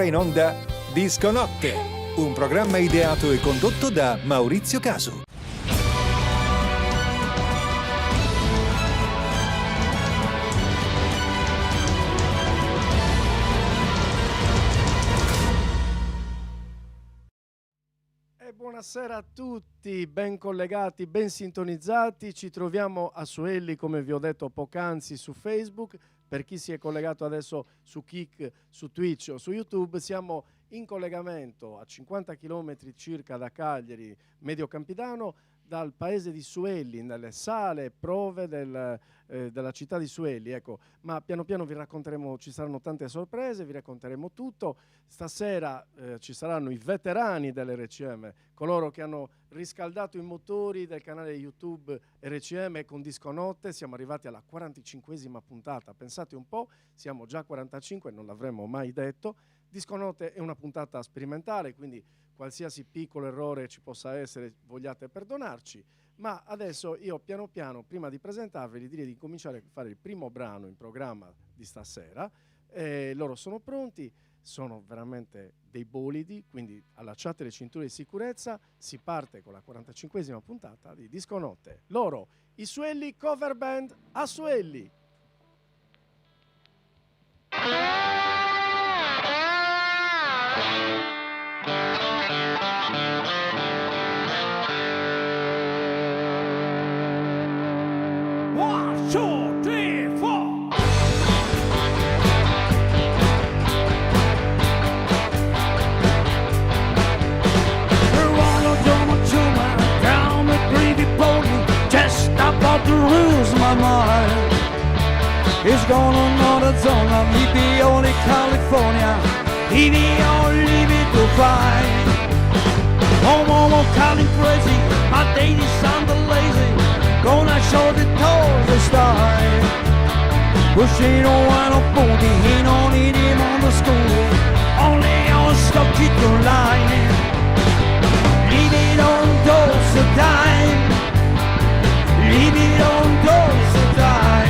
ora in onda Disco Notte, un programma ideato e condotto da Maurizio Casu. Buonasera a tutti, ben collegati, ben sintonizzati. Ci troviamo a Suelli, come vi ho detto poc'anzi, su Facebook. Per chi si è collegato adesso su Kik, su Twitch o su YouTube, siamo in collegamento a 50 km circa da Cagliari, Medio Campidano, dal paese di Suelli, nelle sale prove della città di Suelli. Ecco, ma piano piano vi racconteremo, ci saranno tante sorprese, vi racconteremo tutto. Stasera ci saranno i veterani dell'RCM, coloro che hanno riscaldato i motori del canale YouTube RCM con Disco Notte. Siamo arrivati alla 45esima puntata, pensate un po', siamo già a 45, non l'avremmo mai detto. Disco Notte è una puntata sperimentale, quindi qualsiasi piccolo errore ci possa essere vogliate perdonarci, ma adesso io piano piano, prima di presentarvi, direi di cominciare a fare il primo brano in programma di stasera. Loro sono pronti, sono veramente dei bolidi, quindi allacciate le cinture di sicurezza, si parte con la 45esima puntata di Disco Notte. Loro, i Suelli Cover Band a Suelli. Lose my mind. It's gone on Arizona, maybe only California, maybe only me to find. Oh, mama, calling crazy, my days sound lazy. Gonna show the toes the style. But she don't want a booty, he don't need him on the school. Only on stuff keep the line. Leave it on dose of time. Leave it on those that die.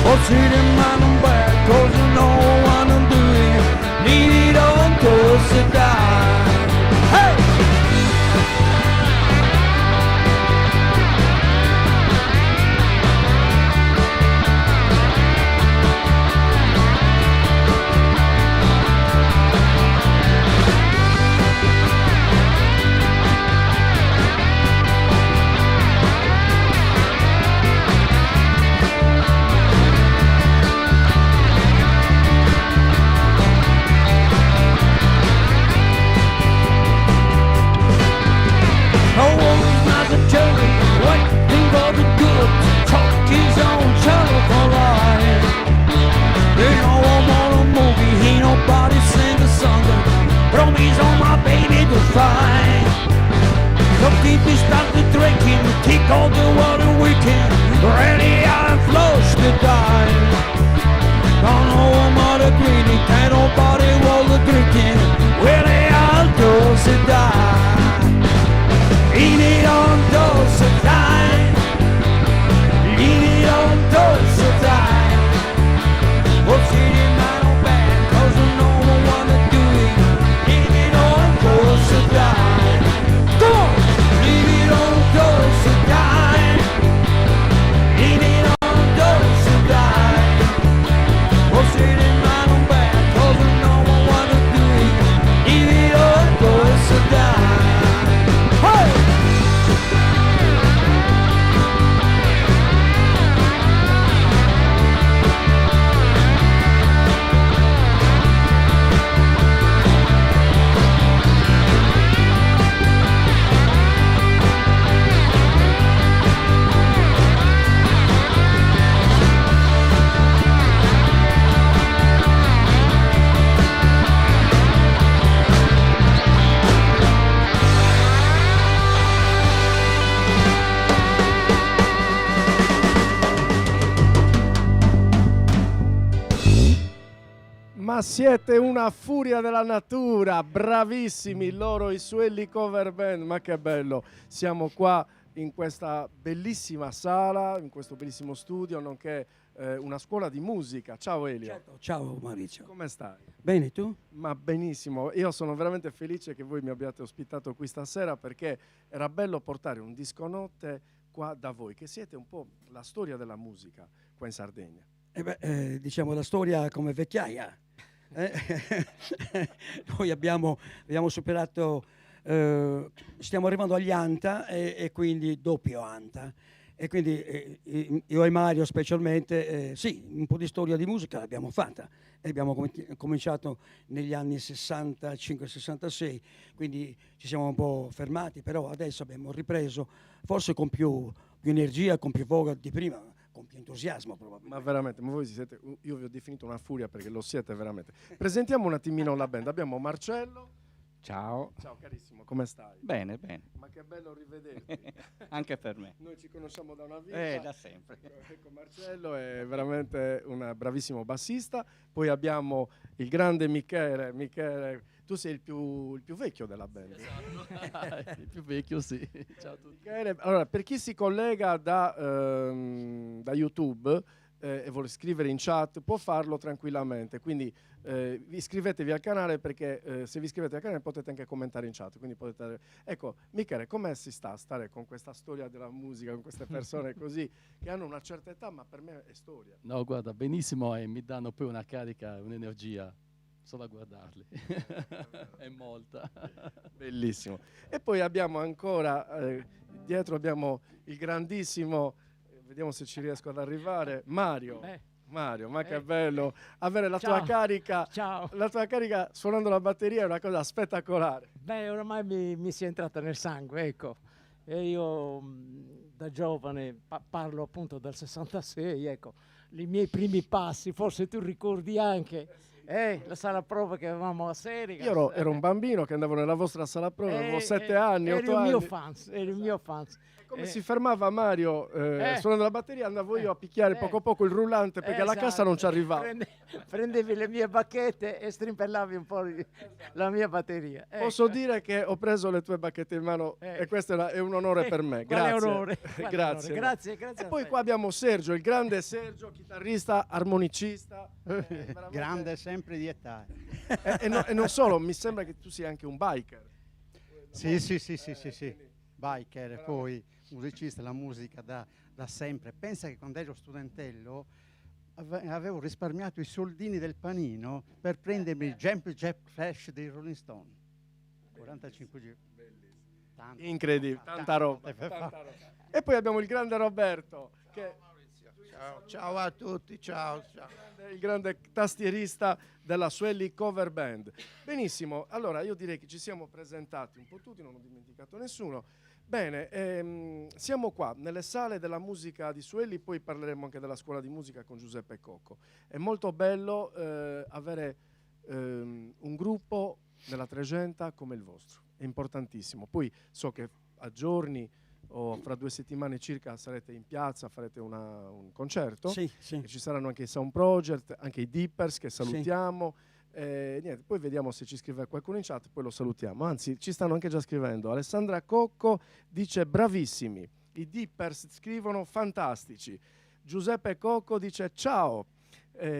Or see them man on back, cause you know what I'm doing. Leave it on those that die. Hey! Ma siete una furia della natura, bravissimi loro, i Suelli Cover Band, ma che bello, siamo qua in questa bellissima sala, in questo bellissimo studio, nonché una scuola di musica. Ciao Elio. Certo. Ciao Maurizio. Come stai? Bene, tu? Ma benissimo, io sono veramente felice che voi mi abbiate ospitato qui stasera, perché era bello portare un disco notte qua da voi, che siete un po' la storia della musica qua in Sardegna. Diciamo la storia come vecchiaia. Noi abbiamo superato, stiamo arrivando agli Anta e quindi doppio Anta. E quindi io e Mario specialmente, sì, un po' di storia di musica l'abbiamo fatta. E abbiamo cominciato negli anni 65-66, quindi ci siamo un po' fermati, però adesso abbiamo ripreso, forse con più energia, con più voglia di prima, con più entusiasmo probabilmente. Ma veramente, ma voi siete, io vi ho definito una furia perché lo siete veramente. Presentiamo un attimino la band. Abbiamo Marcello. Ciao. Ciao carissimo, come stai? Bene, bene. Ma che bello rivederti. Anche per me. Noi ci conosciamo da una vita. Da sempre. Ecco, Marcello è veramente un bravissimo bassista. Poi abbiamo il grande Michele. Michele, tu sei il più vecchio della band. Esatto. Il più vecchio, sì. Ciao a tutti. Michele, allora, per chi si collega da YouTube e vuole scrivere in chat, può farlo tranquillamente. Quindi iscrivetevi al canale, perché se vi iscrivete al canale potete anche commentare in chat. Quindi potete... Ecco, Michele, come si sta a stare con questa storia della musica, con queste persone così che hanno una certa età, ma per me è storia? No, guarda, benissimo, e mi danno poi una carica, un'energia solo a guardarli. È molta. Bellissimo. E poi abbiamo ancora, dietro abbiamo il grandissimo, vediamo se ci riesco ad arrivare, Mario. Mario, ma che bello avere la tua carica. Ciao. La tua carica suonando la batteria è una cosa spettacolare. Beh, ormai mi si è entrata nel sangue, ecco. E io da giovane parlo appunto del 66, ecco, i miei primi passi, forse tu ricordi anche. La sala prova che avevamo a Serica. Io ero un bambino che andavo nella vostra sala prova, avevo 7 anni, 8 anni. Eri il mio fans. Come si fermava Mario suonando la batteria, andavo io a picchiare poco a poco il rullante, perché alla cassa non ci arrivava. Prendevi le mie bacchette e strimpellavi un po' la mia batteria. Posso dire che ho preso le tue bacchette in mano e questo è un onore per me. Grazie. Onore. Grazie. Grazie. E poi qua abbiamo Sergio, il grande Sergio, chitarrista, armonicista. Grande sempre di età. E non solo, mi sembra che tu sia anche un biker. Sì. Biker, poi musicista, la musica da sempre. Pensa che quando ero studentello avevo risparmiato i soldini del panino per prendermi il Jumping Jack Flash dei Rolling Stone. 45 giri. Incredibile, tanta roba. E poi abbiamo il grande Roberto. Ciao a tutti, ciao. Il grande tastierista della Suelli Cover Band. Benissimo, allora io direi che ci siamo presentati un po' tutti, non ho dimenticato nessuno. Bene, siamo qua nelle sale della musica di Suelli, poi parleremo anche della scuola di musica con Giuseppe Cocco. È molto bello avere un gruppo nella Trecenta come il vostro, è importantissimo. Poi so che a giorni o fra 2 settimane circa sarete in piazza, farete un concerto. Sì. E ci saranno anche i Sound Project, anche i Dippers che salutiamo. Niente, poi vediamo se ci scrive qualcuno in chat, poi lo salutiamo. Anzi, ci stanno anche già scrivendo. Alessandra Cocco dice bravissimi. I Dippers scrivono fantastici. Giuseppe Cocco dice ciao.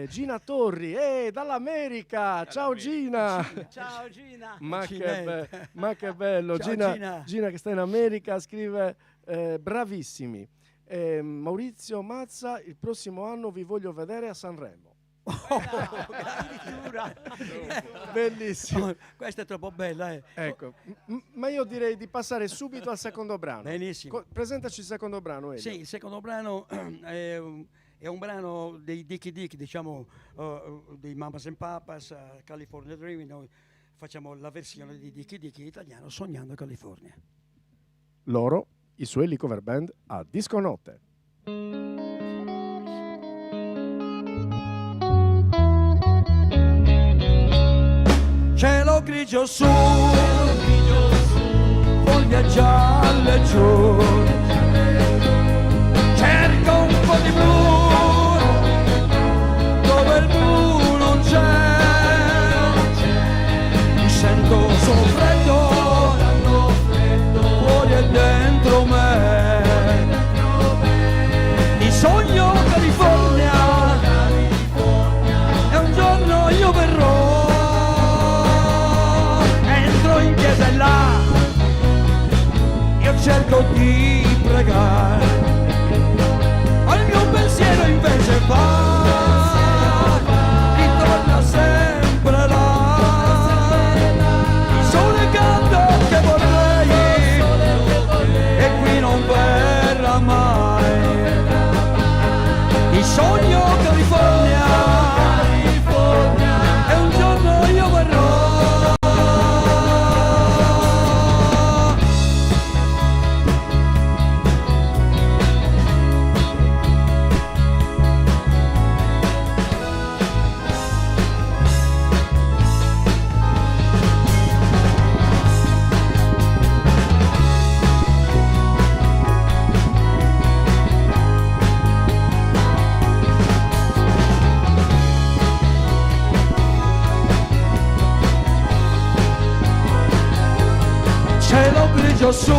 Gina Torri, dall'America, ciao Gina. Ciao Gina. Ma che bello. Ciao, Gina che sta in America scrive bravissimi. Maurizio Mazza, il prossimo anno vi voglio vedere a Sanremo. Addirittura. Bellissimo. Questa è troppo bella. Ecco, ma io direi di passare subito al secondo brano. Benissimo. Presentaci il secondo brano, Elio. Sì, il secondo brano è un brano dei Dickie Dick, diciamo, dei Mamas and Papas, California Dreaming. Noi facciamo la versione di Dickie Dick in italiano, Sognando California. Loro, i Suelli Cover Band a Disco Notte. Cielo grigio su, foglie gialle giù, cerco un po' di blu, dove il blu non c'è, mi sento solo freddo, fuori e dentro me, mi sogno California. cerco di pregare, al mio pensiero invece va, ritorna sempre là, il sole canta che vorrei, e qui non verrà mai, il sogno California, e un giorno io verrò. Cielo grigio su,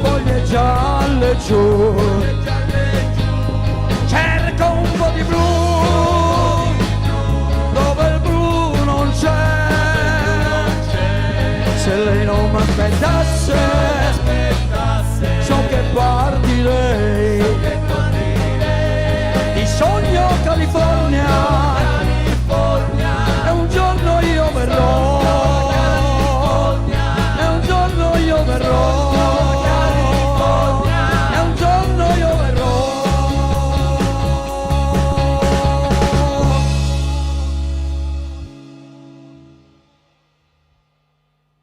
foglie gialle giù, cerco un po' di blu, dove il blu non c'è. Se lei non mi aspettasse, so che partirei. Ti sogno California, e un giorno io verrò. Io verrò, e un giorno io verrò.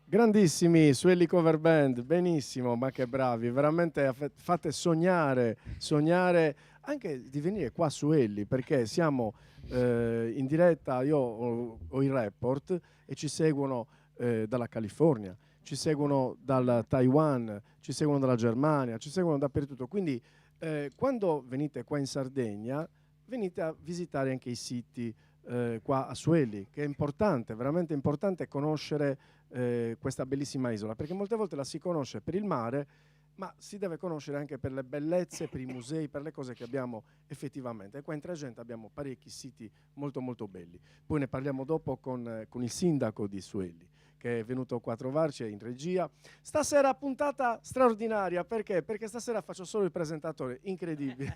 Grandissimi Suelli Cover Band, benissimo, ma che bravi, veramente fate sognare anche di venire qua su Elli, perché siamo in diretta, io ho il report e ci seguono dalla California, ci seguono dal Taiwan, ci seguono dalla Germania, ci seguono dappertutto. Quindi quando venite qua in Sardegna, venite a visitare anche i siti qua a Suelli, che è importante, veramente importante conoscere questa bellissima isola, perché molte volte la si conosce per il mare, ma si deve conoscere anche per le bellezze, per i musei, per le cose che abbiamo effettivamente. E qua in Tregenta abbiamo parecchi siti molto molto belli. Poi ne parliamo dopo con il sindaco di Suelli, che è venuto qua a trovarci in regia. Stasera puntata straordinaria, perché? Perché stasera faccio solo il presentatore, incredibile.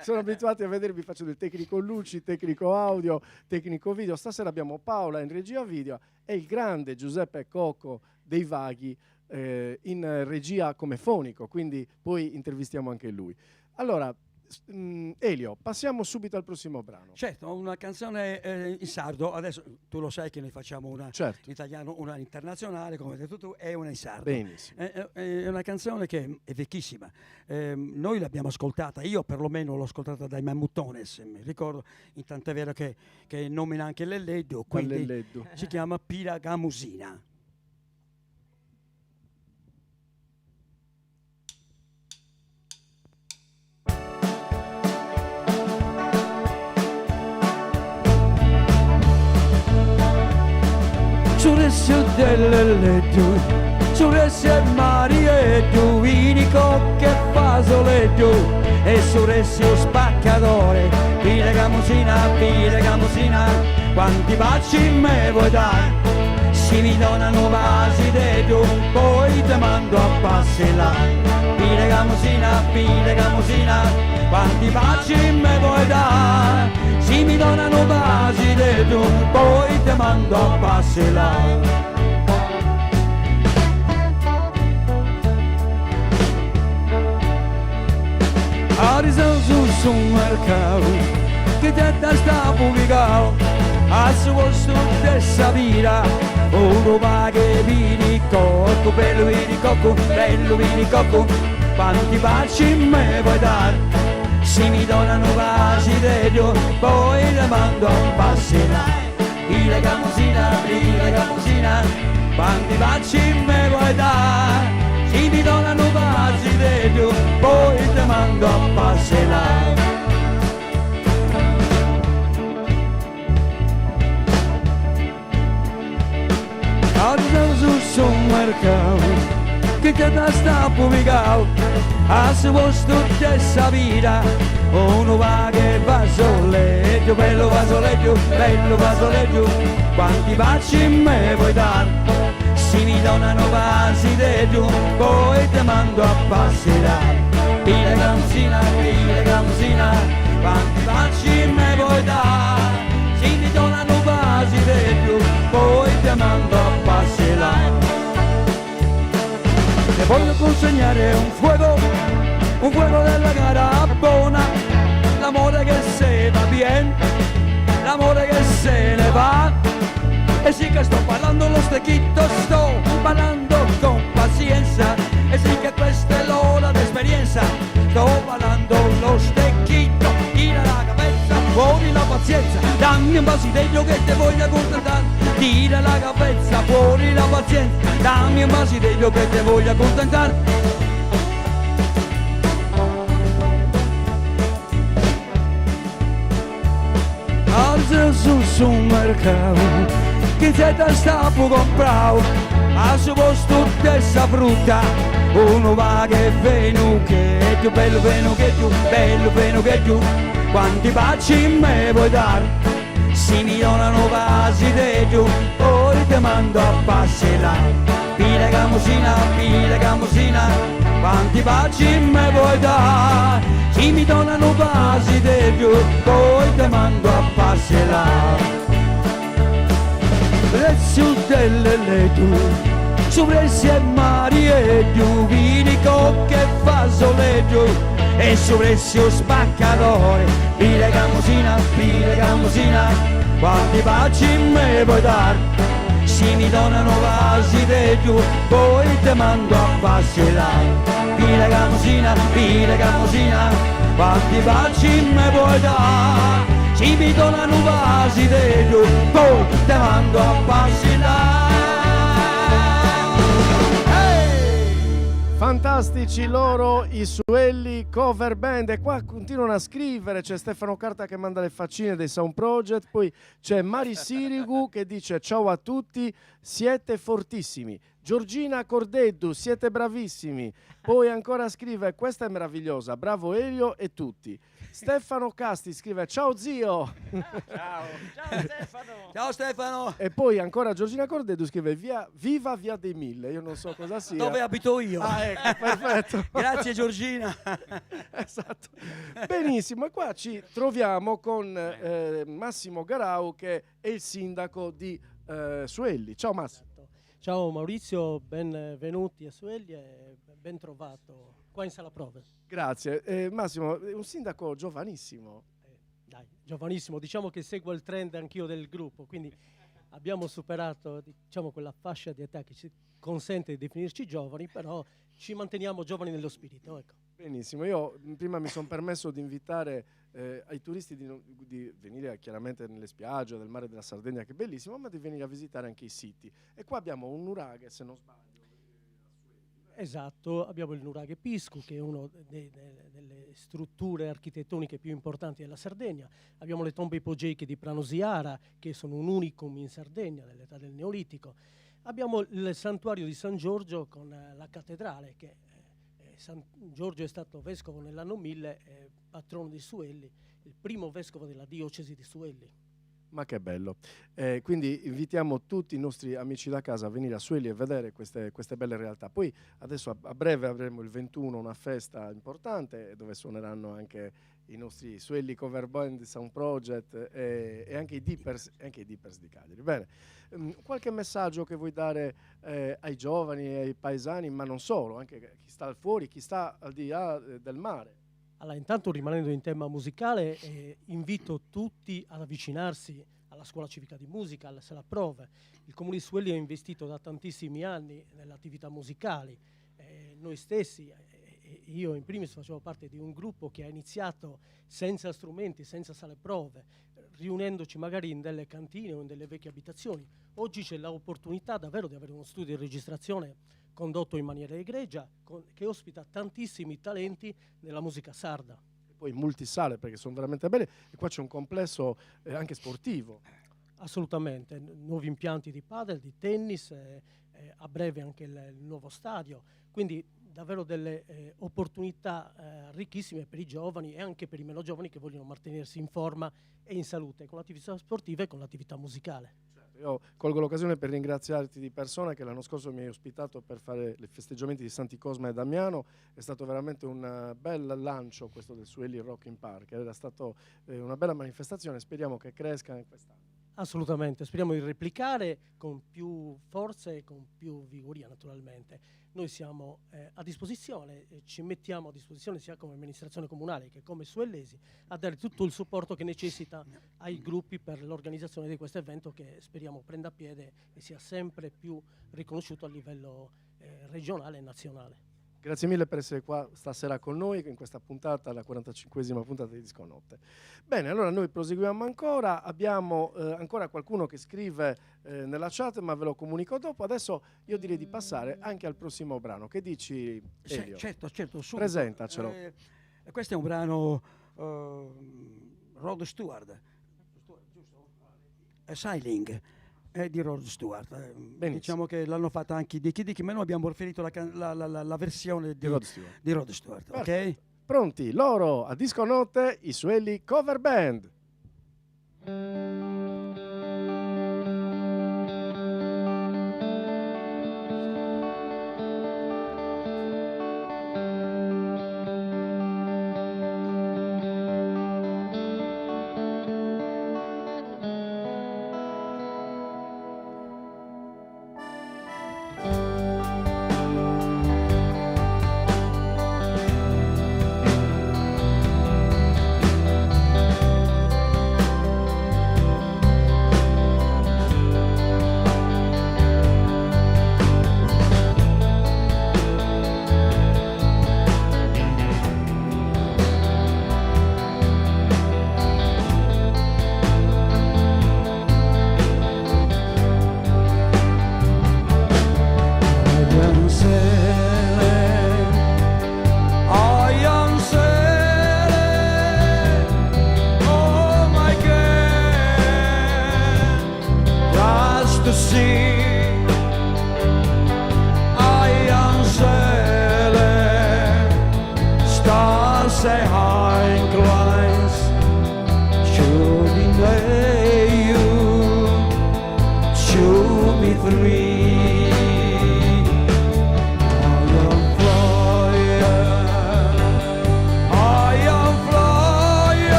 Sono abituati a vedermi, faccio del tecnico luci, tecnico audio, tecnico video. Stasera abbiamo Paola in regia video e il grande Giuseppe Cocco dei Vaghi in regia come fonico, quindi poi intervistiamo anche lui. Allora, Elio, passiamo subito al prossimo brano. Certo, una canzone in sardo, adesso tu lo sai che ne facciamo una in italiano, una internazionale, come hai detto tu, e una in sardo. Benissimo. È una canzone che è vecchissima, noi l'abbiamo ascoltata, io perlomeno l'ho ascoltata dai Mammutones, mi ricordo, tant'è vero che nomina anche l'Elleddu, quindi si chiama Piragamusina. Suresse dell'Elleddu, suresse Mariettu, vinico che fasolettu, e suresse spaccatore, Piragamusina, quanti baci me vuoi dare? Si mi donano vasi de tu, poi te mando a passare. Piragamusina, quanti baci me vuoi dare? Si mi donano vasi de tu, poi te mando a passare. Arisa su un mercato che te sta pubblicando, a suo studio vita, uno va che vini cocco, bello vini cocco, quanti baci me vuoi dare? Se mi donano vasi de Dio, poi le mando a passare. Piragamusina, quanti baci me vuoi dare? Se mi donano vasi de Dio, poi te mando a passare. Arrivo su un mercato che te sta pubblicando, a suo studio essa vita, uno va che vasoletto, bello vasoletto, quanti baci me vuoi dare? se mi donano vasi di giù, poi ti mando a passerare. Pile camusina, quanti baci me vuoi dare? Se mi donano vasi di giù, poi ti mando a passerare. Te voglio consegnare un fuego della gara buona, l'amore che se va bien, l'amore che se ne va. E sì che sto parlando lo stecchito, sto parlando con pazienza, e sì che questa è l'ora d'esperienza, sto parlando lo stecchito, tira la cavezza, fuori la pazienza, dammi un basideggio che te voglio accontentare, tira la cavezza, fuori la pazienza, dammi un basideggio che te voglio accontentare. Alza su un mercato, chi se te sta può comprare, a suo posto stessa frutta, uno va che è venu che è più bello, venu che è più bello, venu che è più, quanti baci me vuoi dare? Se mi donano vasi di giù, poi ti mando a passerare. Pile camusina, quanti baci me vuoi dare? Se mi donano vasi di giù, poi ti mando a passerare. Prezzo delle letture, su prezzi e mari e giù, vini cocche e fazzoleggio, e su prezzo spaccatore. Pile camusina, quanti baci me vuoi dare? Se mi donano vasi di giù, poi ti mando a passerare. Pile camusina, quanti baci me vuoi dare? Se mi donano vasi di giù, poi ti mando a passerare. Fantastici loro, i Suelli Cover Band, e qua continuano a scrivere. C'è Stefano Carta che manda le faccine dei Sound Project, poi c'è Mari Sirigu che dice ciao a tutti, siete fortissimi. Giorgina Cordeddu, siete bravissimi. Poi ancora scrive, questa è meravigliosa, bravo Elio e tutti. Stefano Casti scrive, ciao zio. Ciao Stefano. Ciao Stefano. E poi ancora Giorgina Cordeddu scrive, viva Via dei Mille, io non so cosa sia. Dove abito io? Ah, ecco, perfetto. Grazie Giorgina. Esatto. Benissimo, e qua ci troviamo con Massimo Garau che è il sindaco di Suelli. Ciao Massimo. Ciao Maurizio, benvenuti a Suelli e ben trovato qua in sala prove. Grazie. Massimo, è un sindaco giovanissimo. Dai, giovanissimo, diciamo che seguo il trend anch'io del gruppo, quindi abbiamo superato quella fascia di età che ci consente di definirci giovani, però ci manteniamo giovani nello spirito. Ecco. Benissimo, io prima mi sono permesso di invitare ai turisti di venire chiaramente nelle spiagge del mare della Sardegna, che è bellissimo, ma di venire a visitare anche i siti. E qua abbiamo un nuraghe, se non sbaglio. Esatto, abbiamo il nuraghe Piscu, che è una delle strutture architettoniche più importanti della Sardegna. Abbiamo le tombe ipogeiche di Pranosiara, che sono un unicum in Sardegna dell'età del Neolitico. Abbiamo il santuario di San Giorgio con la cattedrale, che San Giorgio è stato vescovo nell'anno 1000, patrono di Suelli, il primo vescovo della diocesi di Suelli. Ma che bello. Quindi invitiamo tutti i nostri amici da casa a venire a Suelli e vedere queste belle realtà. Poi adesso a breve avremo il 21 una festa importante dove suoneranno anche i nostri Suelli Cover Band, Sound Project e anche i Dippers di Cagliari. Bene, qualche messaggio che vuoi dare ai giovani e ai paesani, ma non solo, anche chi sta al fuori, chi sta al di là del mare? Allora, intanto rimanendo in tema musicale, invito tutti ad avvicinarsi alla scuola civica di musica, alla sala prove. Il Comune di Suelli ha investito da tantissimi anni nelle attività musicali. Noi stessi, io in primis facevo parte di un gruppo che ha iniziato senza strumenti, senza sale prove, riunendoci magari in delle cantine o in delle vecchie abitazioni. Oggi c'è l'opportunità davvero di avere uno studio di registrazione condotto in maniera egregia, che ospita tantissimi talenti nella musica sarda. E poi multisale, perché sono veramente belle, e qua c'è un complesso anche sportivo. Assolutamente, nuovi impianti di padel, di tennis, a breve anche il nuovo stadio, quindi davvero delle opportunità ricchissime per i giovani e anche per i meno giovani che vogliono mantenersi in forma e in salute con l'attività sportiva e con l'attività musicale. Certo. Io colgo l'occasione per ringraziarti di persona, che l'anno scorso mi hai ospitato per fare i festeggiamenti di Santi Cosma e Damiano. È stato veramente un bel lancio questo del Sueli Rock in Park, era stato una bella manifestazione, speriamo che cresca in quest'anno. Assolutamente, speriamo di replicare con più forza e con più vigoria naturalmente. Noi siamo a disposizione, ci mettiamo a disposizione sia come amministrazione comunale che come Suellesi a dare tutto il supporto che necessita ai gruppi per l'organizzazione di questo evento, che speriamo prenda piede e sia sempre più riconosciuto a livello regionale e nazionale. Grazie mille per essere qua stasera con noi in questa puntata, la 45esima puntata di Disco Notte. Bene, allora noi proseguiamo ancora, abbiamo ancora qualcuno che scrive nella chat, ma ve lo comunico dopo. Adesso io direi di passare anche al prossimo brano. Che dici, Elio? Certo, subito. Presentacelo. Questo è un brano Rod Stewart, giusto? Sailing. È di Rod Stewart. Diciamo che l'hanno fatta anche di Dicky, ma noi abbiamo preferito la versione di Rod Stewart. Ok? Pronti? Loro a Disco Notte, i Sueli Cover Band.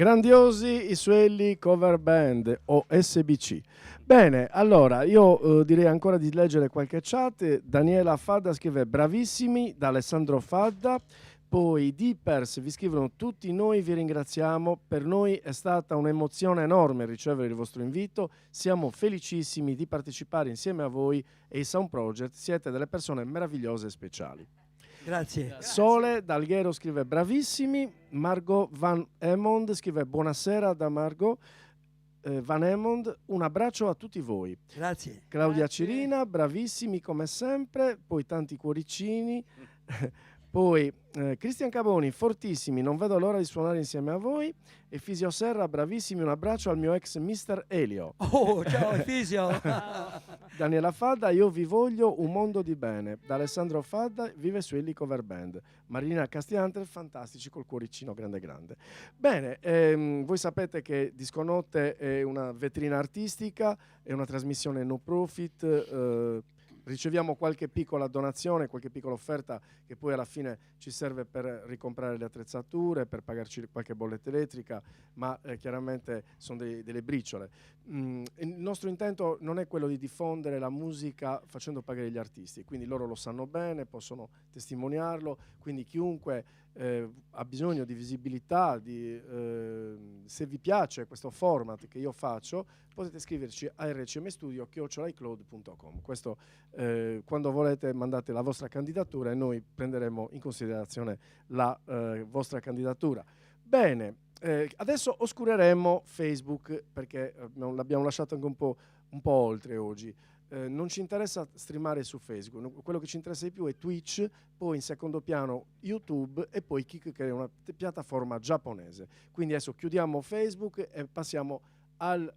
Grandiosi i Suelli Cover Band o SBC. Bene, allora io direi ancora di leggere qualche chat. Daniela Fadda scrive bravissimi da Alessandro Fadda. Poi i Dippers vi scrivono tutti noi vi ringraziamo, per noi è stata un'emozione enorme ricevere il vostro invito, siamo felicissimi di partecipare insieme a voi e i Sound Project, siete delle persone meravigliose e speciali. Grazie. Sole D'Alghero scrive bravissimi, Margot Van Emond scrive buonasera da Margot Van Emond, un abbraccio a tutti voi. Grazie. Claudia Cirina, bravissimi come sempre, poi tanti cuoricini. Poi Cristian Caboni, fortissimi, non vedo l'ora di suonare insieme a voi. E Fisio Serra, bravissimi, un abbraccio al mio ex Mr. Elio. Oh, ciao Fisio! Daniela Fadda, io vi voglio un mondo di bene. Da Alessandro Fadda, vive Suelli Cover Band. Marina Castianter, fantastici col cuoricino grande grande. Bene, voi sapete che Disco Notte è una vetrina artistica, è una trasmissione no profit. Riceviamo qualche piccola donazione, qualche piccola offerta che poi alla fine ci serve per ricomprare le attrezzature, per pagarci qualche bolletta elettrica, ma chiaramente sono delle briciole. Il nostro intento non è quello di diffondere la musica facendo pagare gli artisti, quindi loro lo sanno bene, possono testimoniarlo, quindi chiunque ha bisogno di visibilità, se vi piace questo format che io faccio, potete scriverci a rcmstudio@icloud.com. Questo quando volete mandate la vostra candidatura e noi prenderemo in considerazione la vostra candidatura. Bene, adesso oscureremo Facebook perché l'abbiamo lasciato anche un po' oltre oggi. Non ci interessa streamare su Facebook, quello che ci interessa di più è Twitch, poi in secondo piano YouTube e poi Kik, che è una piattaforma giapponese. Quindi adesso chiudiamo Facebook e passiamo al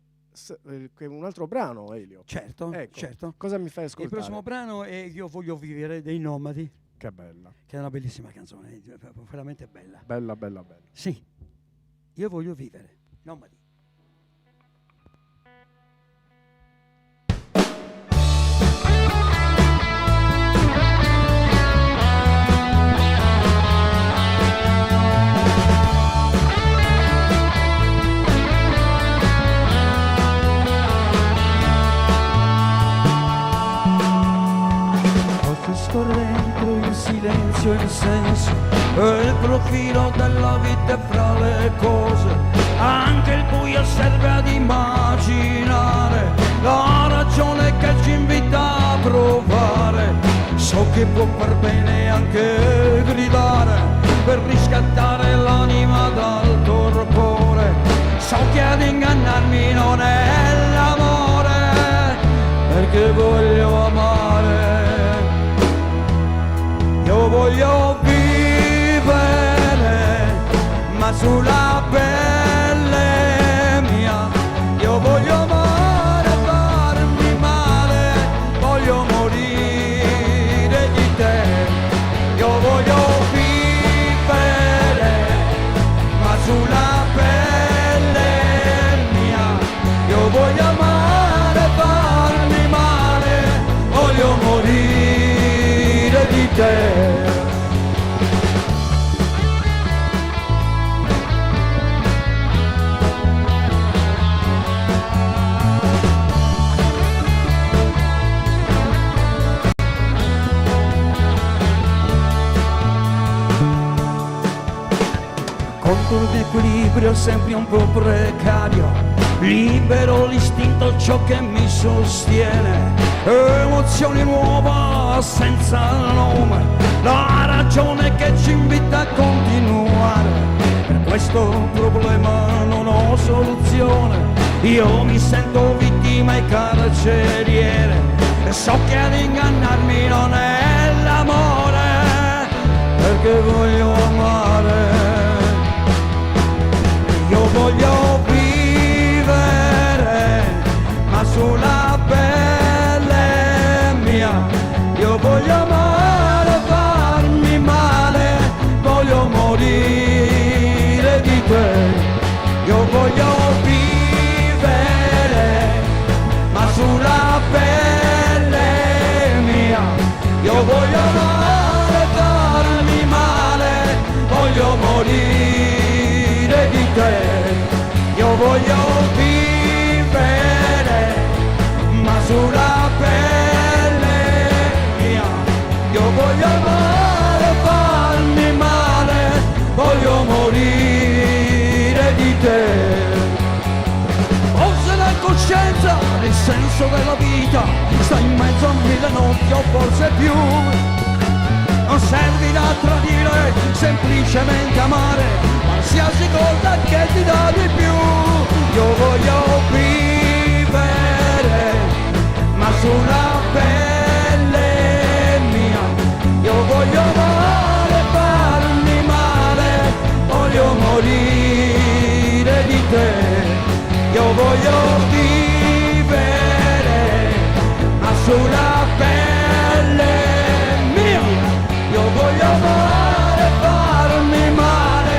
un altro brano, Elio. Certo, ecco, certo. Cosa mi fai ascoltare? Il prossimo brano è Io voglio vivere dei Nomadi. Che bella. Che è una bellissima canzone, veramente bella. Bella, bella, bella. Sì, io voglio vivere. Nomadi. Dentro il silenzio e il senso e il profilo della vita fra le cose, anche il buio serve ad immaginare la ragione che ci invita a provare. So che può far bene anche gridare per riscattare l'anima dal torpore. So che ad ingannarmi non è l'amore, perché voglio amare. Io voglio vivere, ma sulla pelle mia. Io voglio amare, farmi male, voglio morire di te. Io voglio vivere, ma sulla pelle mia. Io voglio amare, farmi male, voglio morire di te. Contro l'equilibrio sempre un po' precario, libero l'istinto ciò che mi sostiene, emozioni nuova senza nome, la ragione che ci invita a continuare. Per questo problema non ho soluzione, io mi sento vittima e carceriere, e so che ad ingannarmi non è l'amore, perché voglio amare. Io voglio vivere, ma sulla pelle mia. Io voglio amare, farmi male, voglio morire di te. Io voglio vivere, ma sulla pelle mia. Io voglio amare, farmi male, voglio morire di te. voglio vivere, ma sulla pelle mia. Io voglio amare, farmi male, voglio morire di te. Forse la coscienza, il senso della vita, sta in mezzo a mille notti o forse più. Non servirà a tradire, semplicemente amare, qualsiasi cosa che ti dà di più. Io voglio vivere, ma sulla pelle mia. Io voglio amare, farmi male, voglio morire di te. Io voglio vivere, ma sulla pelle mia. Io voglio amare, farmi male,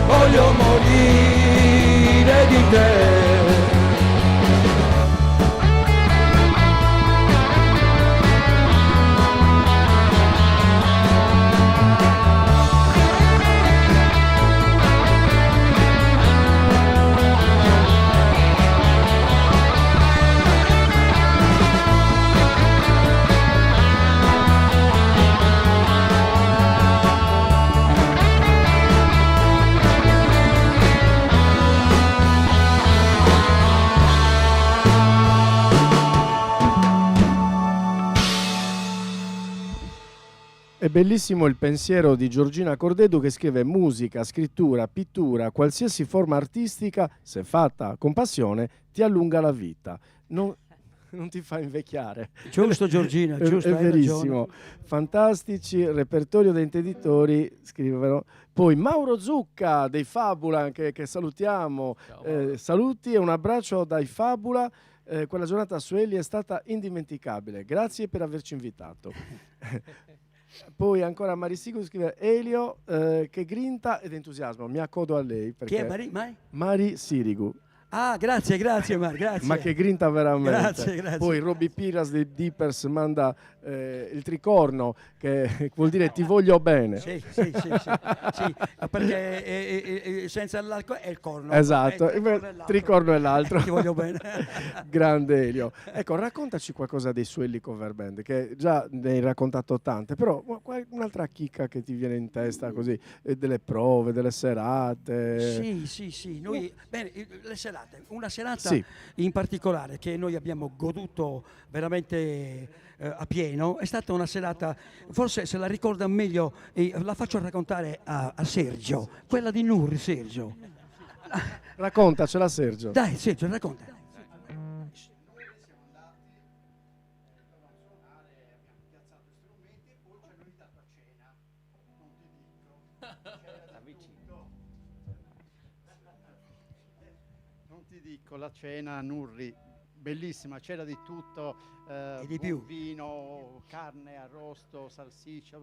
voglio morire di te. È bellissimo il pensiero di Giorgina Cordedu che scrive: musica, scrittura, pittura, qualsiasi forma artistica, se fatta con passione, ti allunga la vita. Non ti fa invecchiare. Giusto Giorgina, giusto, È hai verissimo. ragione. Fantastici, repertorio dei intenditori, scrivono. Poi Mauro Zucca dei Fabula, che salutiamo. Saluti e un abbraccio dai Fabula. Quella giornata a Sueli è stata indimenticabile. Grazie per averci invitato. Poi ancora Mari Sigu scrive: Elio, che grinta ed entusiasmo. Mi accodo a lei. Chi è Mari? Mari Sirigu. Ah, grazie Mar, grazie. Ma che grinta veramente. Grazie. Poi Robby Piras dei Deepers manda il tricorno, che vuol dire ti voglio bene. Sì, perché senza l'alcol è il corno. Esatto, il tricorno è l'altro. Ti voglio bene. Grande Elio. Ecco, raccontaci qualcosa dei Suelli Cover Band, che già ne hai raccontato tante, però un'altra chicca che ti viene in testa così, delle prove, delle serate. Sì. Noi, bene, le serate. Una serata Sì. in particolare che noi abbiamo goduto veramente a pieno, è stata una serata, forse se la ricorda meglio, la faccio raccontare a Sergio, quella di Nurri. Sergio. Raccontacela Sergio. Dai Sergio, racconta. Dico, la cena a Nurri, bellissima, c'era di tutto, E di più. vino, carne, arrosto, salsiccia.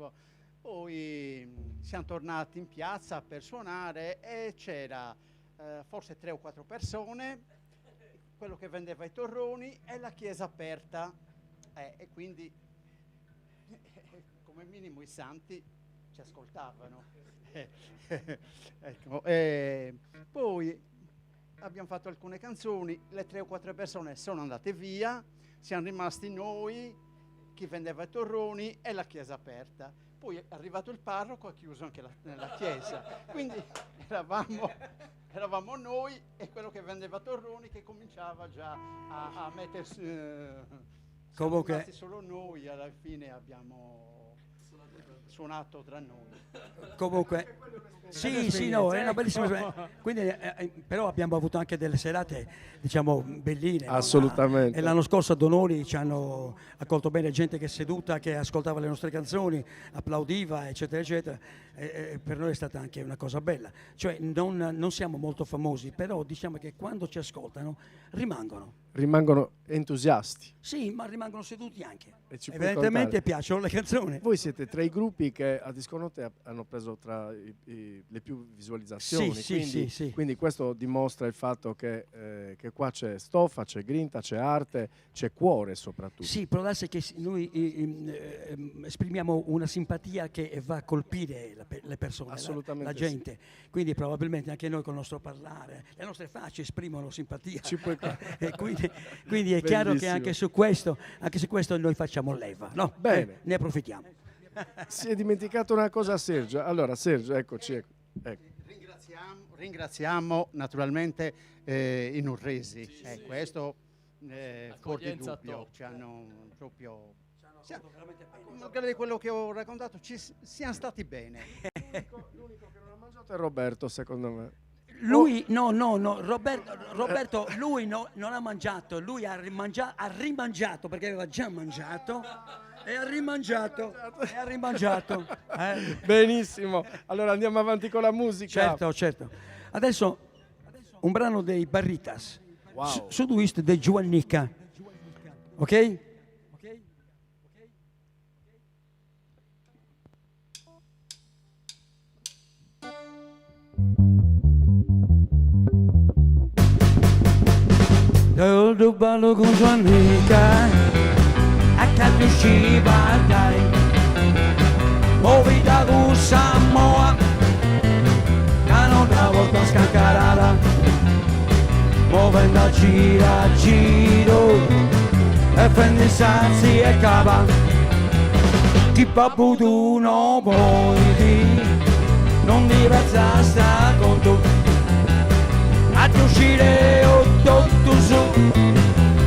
Poi siamo tornati in piazza per suonare e c'era forse 3 o 4 persone, quello che vendeva i torroni e la chiesa aperta, e quindi come minimo i santi ci ascoltavano. Ecco, poi abbiamo fatto alcune canzoni, le 3 o 4 persone sono andate via, siamo rimasti noi, chi vendeva i torroni e la chiesa aperta. Poi è arrivato il parroco e ha chiuso anche la chiesa. Quindi eravamo noi e quello che vendeva torroni che cominciava già a mettersi. Siamo rimasti solo noi, alla fine abbiamo suonato tra noi. Comunque, sì, no, è una bellissima esperienza. Quindi, però abbiamo avuto anche delle serate, diciamo, belline. Assolutamente. E l'anno scorso a Donori ci hanno accolto bene gente che è seduta, che ascoltava le nostre canzoni, applaudiva, eccetera, eccetera. E per noi è stata anche una cosa bella. Cioè, non siamo molto famosi, però diciamo che quando ci ascoltano rimangono. rimangono entusiasti. Sì, ma rimangono seduti anche. E ci puoi Evidentemente contare. piacciono le canzoni. Voi siete tra i gruppi che a Disconote hanno preso tra le più visualizzazioni, Sì. quindi questo dimostra il fatto che qua c'è stoffa, c'è grinta, c'è arte, c'è cuore soprattutto. Sì, può darsi che noi esprimiamo una simpatia che va a colpire le persone, Assolutamente la gente. Quindi probabilmente anche noi con il nostro parlare, le nostre facce esprimono simpatia. Ci puoi E quindi è chiaro che Bellissimo. anche su questo noi facciamo leva, no? Bene. Ne approfittiamo. Si è dimenticato una cosa Sergio. Allora Sergio, eccoci. Ecco. Ringraziamo naturalmente i nurresi, questo fuori di Accoglienza dubbio, top. ci hanno proprio... Magari di quello che ho raccontato siamo stati bene. L'unico che non ha mangiato è Roberto, secondo me. Lui, no, Roberto, lui non ha mangiato, lui ha rimangiato perché aveva già mangiato e ha rimangiato. Benissimo, allora andiamo avanti con la musica. Certo. Adesso un brano dei Barritas, Wow. Sudoist de Giovannica, ok? Devo ballo con Giovannica, accanto usciva dai, movida con Samoa, cano da volta scaccarata, muovendo a giro, e fendi sazi e cava, chi paputo non vuoi, non diversa sta con tu. A uscire otto su,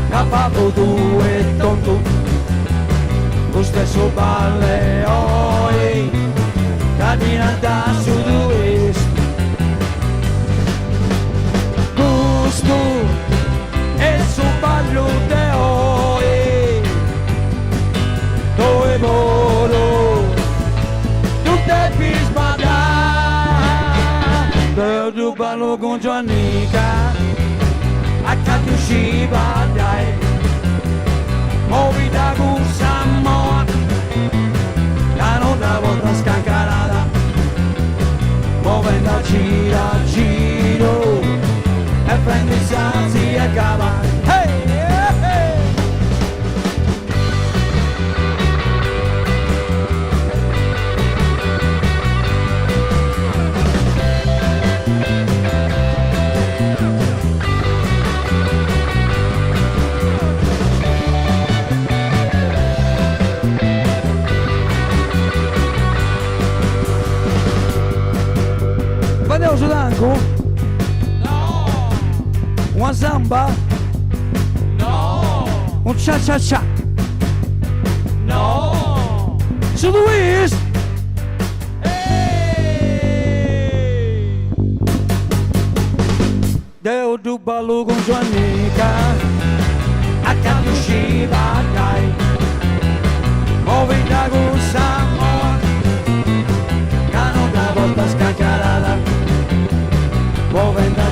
capapo tu e tonto, lo stesso balle oi, cadina da sud-est. Gusto e su ballo te oi, dove volo, tutte pismada. Devo ballo con Giovannica, accanto usciva dai, movida con Samoa, cano da volta scaccarata, muovendo a giro, e prendi sazi e cava. Hey, hey, hey. Andiamo su Danco? No! Una samba? No! Un cia cia cia? No! Su Luis? Devo do ballo con Giovannica, accanto usciva dai, movida con Samoa, cano da volta scaccarata, muovendo a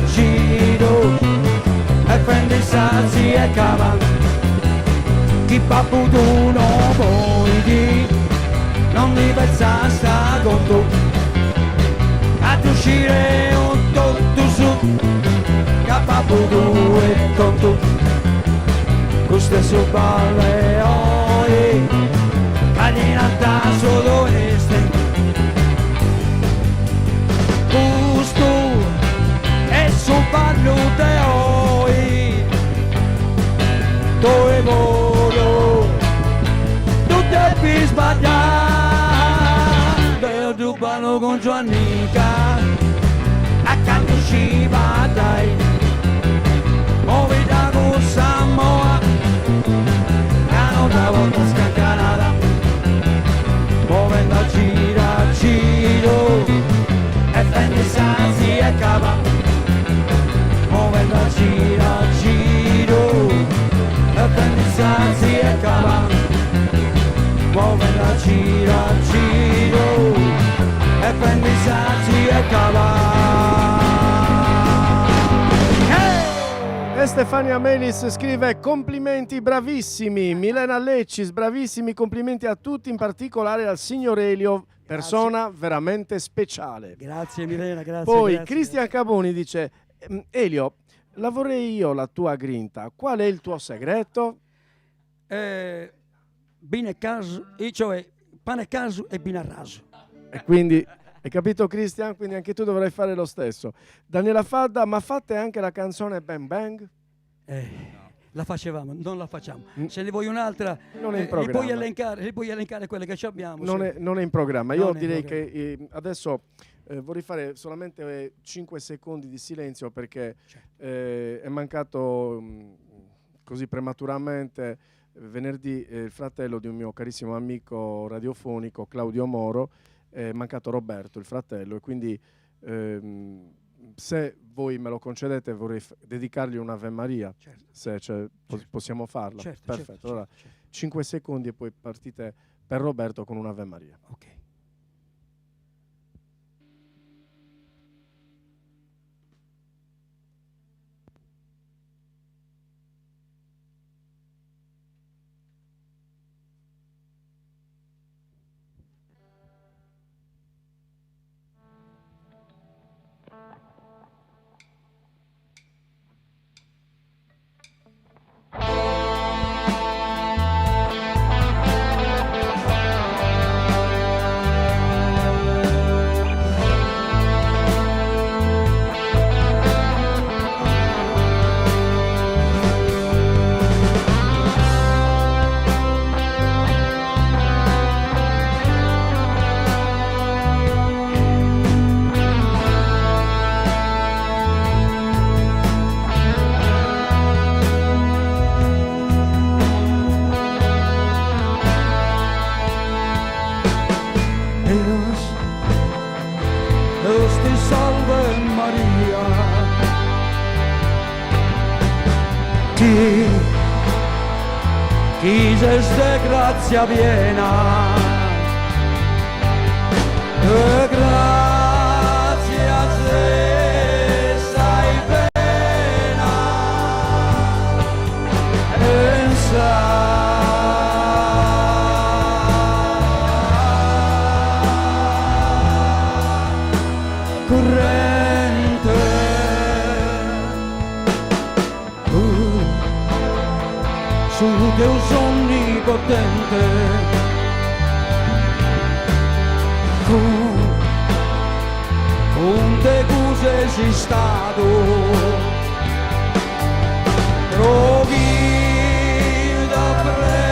giro, e prendi sazi e cava, chi paputo non vuoi, non diversa sta con tu, ad uscire un totto su, capaputo e tonto, lo stesso balle oi, cadina da sud-est. Gusto e su ballo te oi, dove volo, tutte pismada. Devo ballo con Giovannica, accanto usciva dai, movida con Samoa, cano da volta scaccarata, muovendo a giro, e prendi sazi e cava, muovendo a giro, e prendi sazi e cava, muovendo a giro, e prendi sazi e cava. Stefania Melis scrive: complimenti, bravissimi. Milena Leccis, bravissimi, complimenti a tutti, in particolare al signor Elio, persona veramente speciale. Grazie Milena, grazie. Poi grazie. Cristian Caboni dice: Elio, la vorrei io la tua grinta, qual è il tuo segreto? Bine caso, cioè pane caso e bine raso. E quindi, hai capito Cristian? Quindi anche tu dovrai fare lo stesso. Daniela Fadda, ma fate anche la canzone Bang Bang? La facevamo, non la facciamo. Se ne vuoi un'altra, Non è in li programma. puoi elencare quelle che ci abbiamo. Non è in programma. Non Io è in direi programma. che adesso vorrei fare solamente 5 secondi di silenzio perché è mancato così prematuramente venerdì il fratello di un mio carissimo amico radiofonico, Claudio Moro. È mancato Roberto, il fratello, e quindi se voi me lo concedete vorrei dedicargli un'Ave Maria, Certo. se possiamo farla. Certo, Perfetto, certo, allora certo. 5 secondi e poi partite per Roberto con un'Ave Maria. Ok. Deus te salve Maria, chi de grazia piena, de grazia se sai pena, corrente, su Deus onnipotente, con te cose sei stato, trovi da preservato,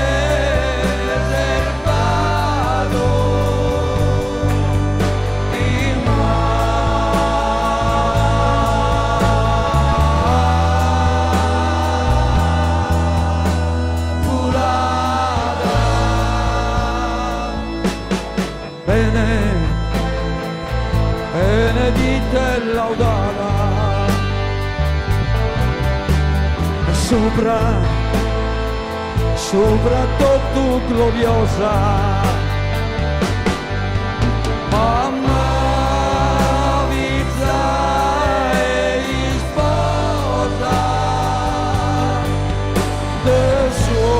benedita e laudata, soprattutto gloriosa, mamma vita e sposa del suo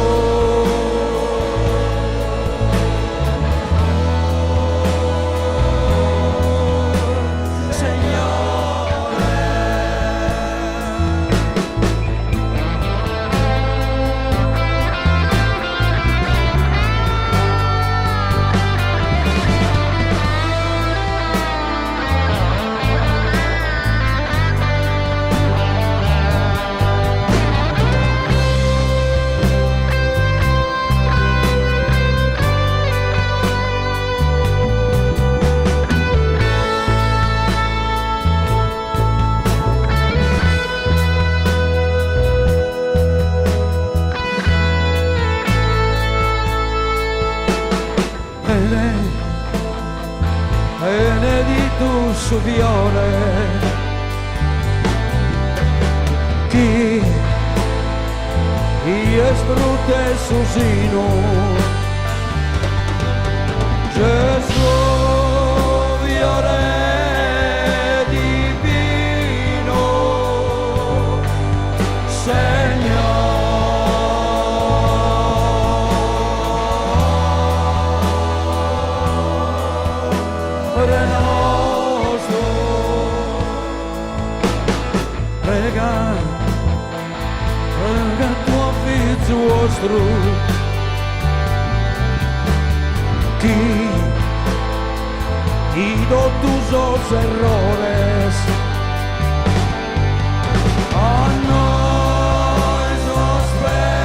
benedito su fiore, chi esprute su sino, Gesù fiore divino, Padre nostro, prega tuo figlio vostro, y de tus errores a nuestros pecadores,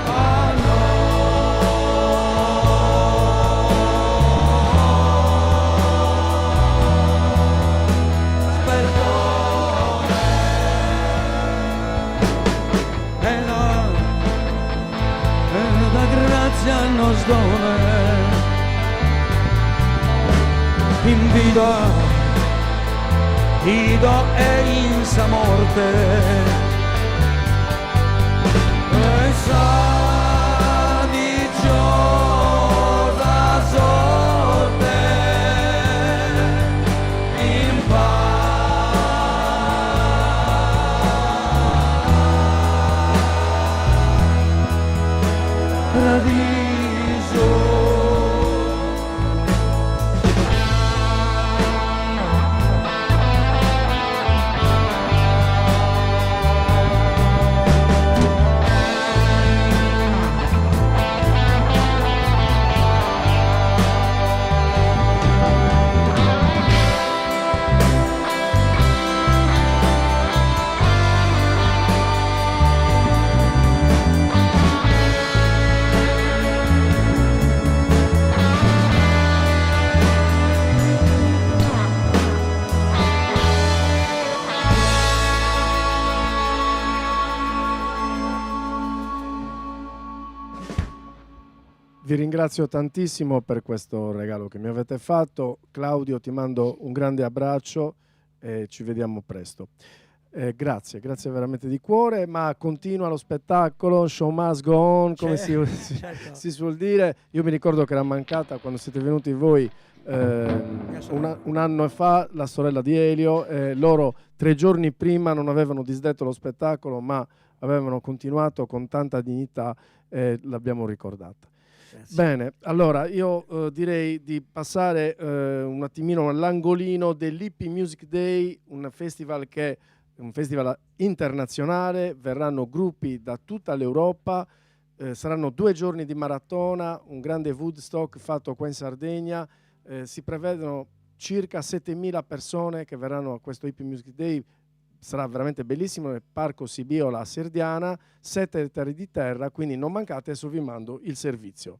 a nos perdone e da grazia nos done in vida e in sa morte e sa di giorna sorte in paradiso. Vi ringrazio tantissimo per questo regalo che mi avete fatto. Claudio, ti mando un grande abbraccio e ci vediamo presto. Grazie veramente di cuore, ma continua lo spettacolo, show must go on, come si suol dire. Io mi ricordo che era mancata quando siete venuti voi un anno fa, la sorella di Elio, loro 3 giorni prima non avevano disdetto lo spettacolo, ma avevano continuato con tanta dignità e l'abbiamo ricordata. Grazie. Bene, allora io direi di passare un attimino all'angolino dell'Hippie Music Day, un festival che è un festival internazionale, verranno gruppi da tutta l'Europa, saranno 2 giorni di maratona, un grande Woodstock fatto qua in Sardegna, si prevedono circa 7.000 persone che verranno a questo Hippie Music Day, sarà veramente bellissimo nel Parco Sibiola a Serdiana, 7 ettari di terra, quindi non mancate, adesso vi mando il servizio.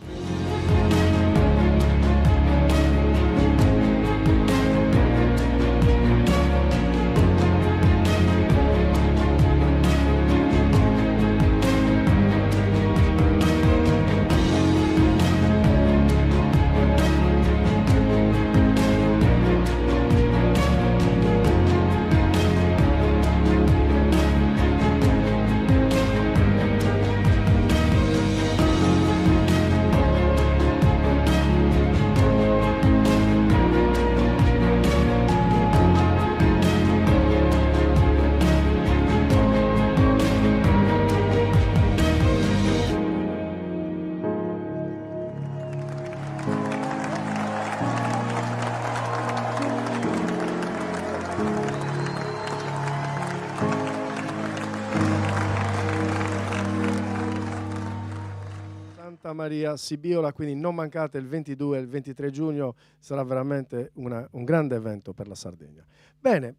Maria Sibiola, quindi non mancate il 22 e il 23 giugno, sarà veramente un grande evento per la Sardegna. Bene,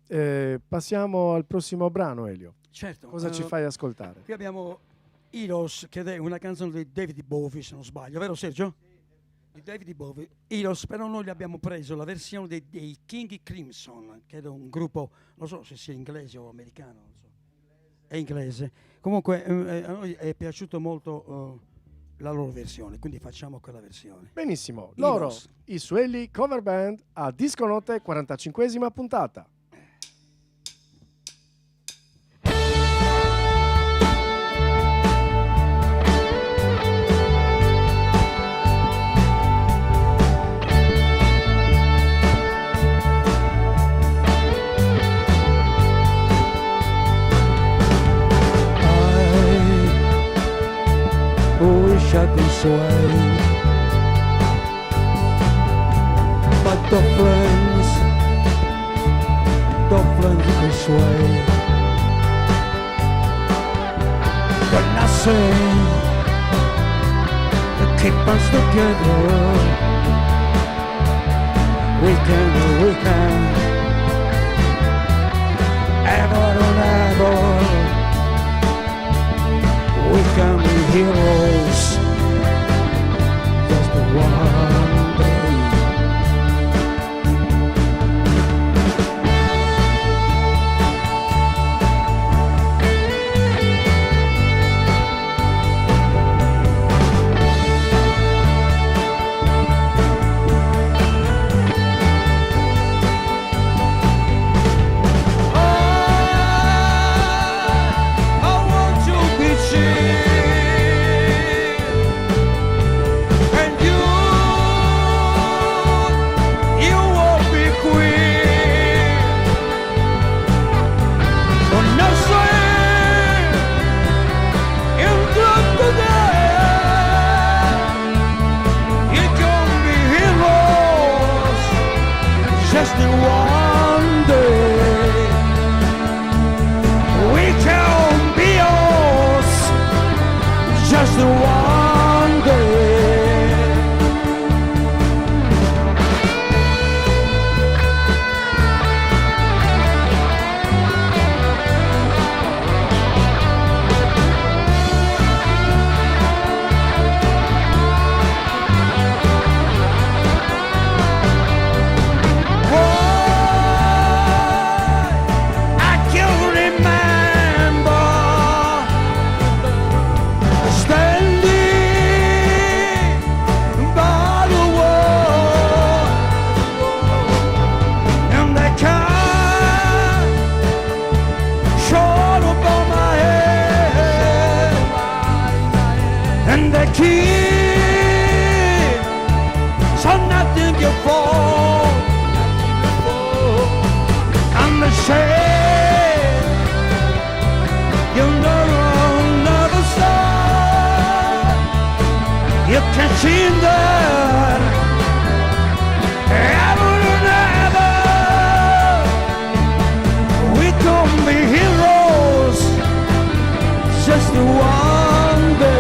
passiamo al prossimo brano, Elio. Certo. Cosa ci fai ascoltare? Qui abbiamo Heroes, che è una canzone di David Bowie, se non sbaglio, vero Sergio? Di David Bowie. Heroes, però noi abbiamo preso la versione dei King Crimson, che era un gruppo, non so se sia inglese o americano, non so. È inglese. Comunque a noi è piaciuto molto la loro versione, quindi facciamo quella versione. Benissimo, loro, i Suelli Cover Band a Disco Notte, 45esima puntata. I could sway Dublin this way. But nothing to keep us together. Weekend to weekend, ever and ever. We can be heroes, just one day. Just one day we can be yours. Just one day. And the key, so nothing you fall, and the shade, you know another side. You can see that ever and ever. We can be heroes, just one day.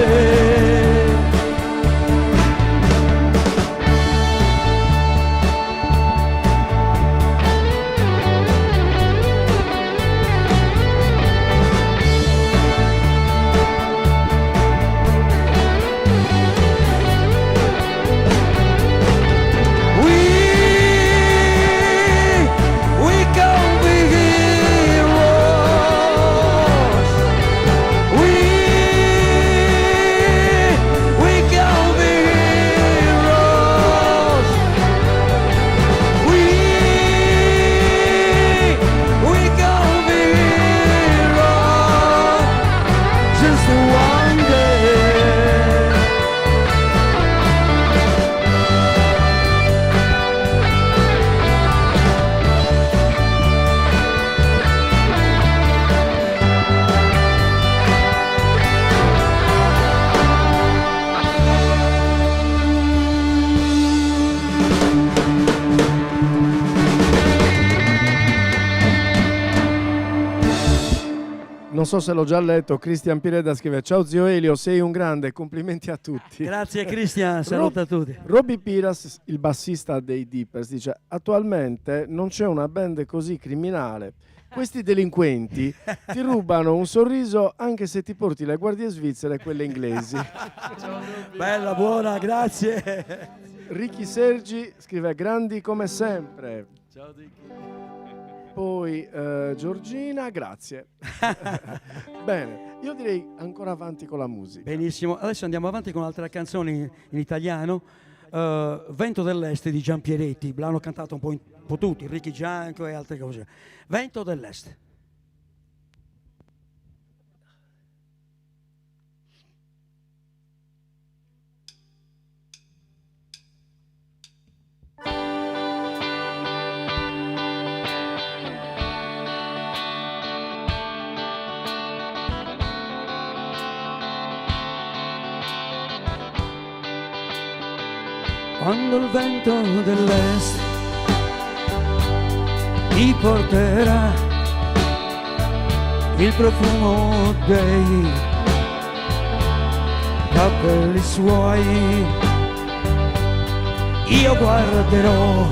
Non so se l'ho già letto, Cristian Pireda scrive: ciao zio Elio, sei un grande, complimenti a tutti. Grazie Cristian, saluto a tutti. Roby Piras, il bassista dei Dippers, dice: attualmente non c'è una band così criminale. Questi delinquenti ti rubano un sorriso anche se ti porti le guardie svizzere e quelle inglesi. Bella, buona, grazie. Ricky Sergi scrive: grandi come sempre. Ciao Ricky. Poi Giorgina, grazie. Bene, io direi ancora avanti con la musica. Benissimo, adesso andiamo avanti con un'altra canzone in italiano, Vento dell'Est di Giampieretti, l'hanno cantato un po' tutti, Ricky Gianco e altre cose. Vento dell'Est. Quando il vento dell'est mi porterà il profumo dei capelli suoi. Io guarderò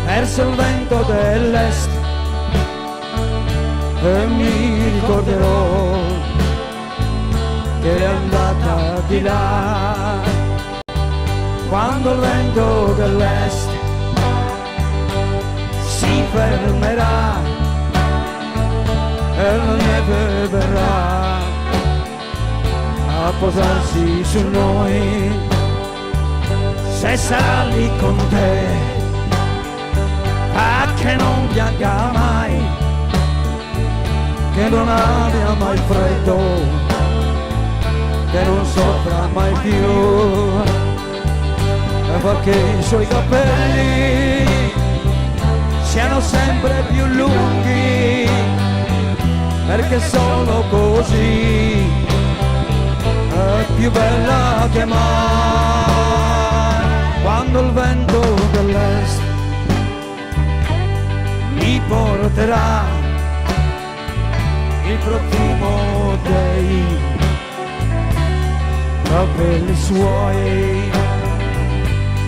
verso il vento dell'est e mi ricorderò che è andata di là. Quando il vento dell'est si fermerà e la neve verrà a posarsi su noi, se sarà lì con te, che non pianga mai, che non abbia mai freddo, che non soffra mai più, e perché i suoi capelli siano sempre più lunghi, perché solo così è più bella che mai. Quando il vento dell'est mi porterà il profumo dei capelli suoi,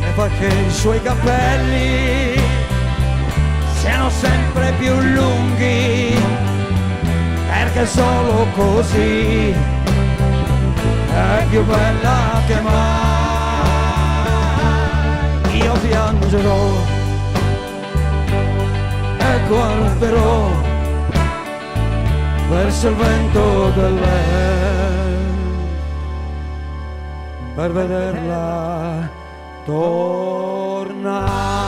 e fa che i suoi capelli siano sempre più lunghi, perché solo così è più bella che mai. Io piangerò e guarderò verso il vento dell'est per vederla tornare.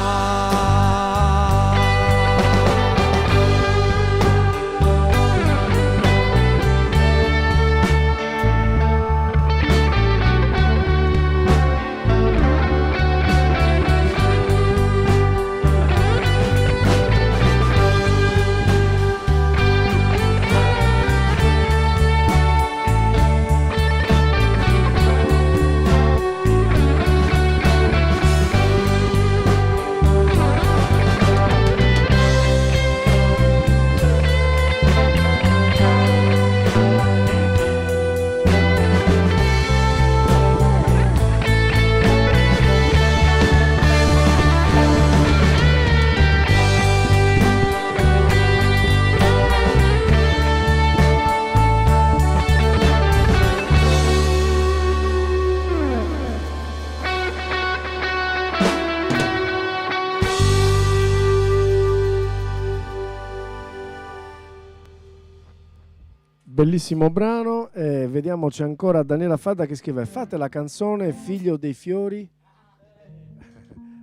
Bellissimo brano, vediamo c'è ancora Daniela Fadda che scrive: fate la canzone Figlio dei fiori.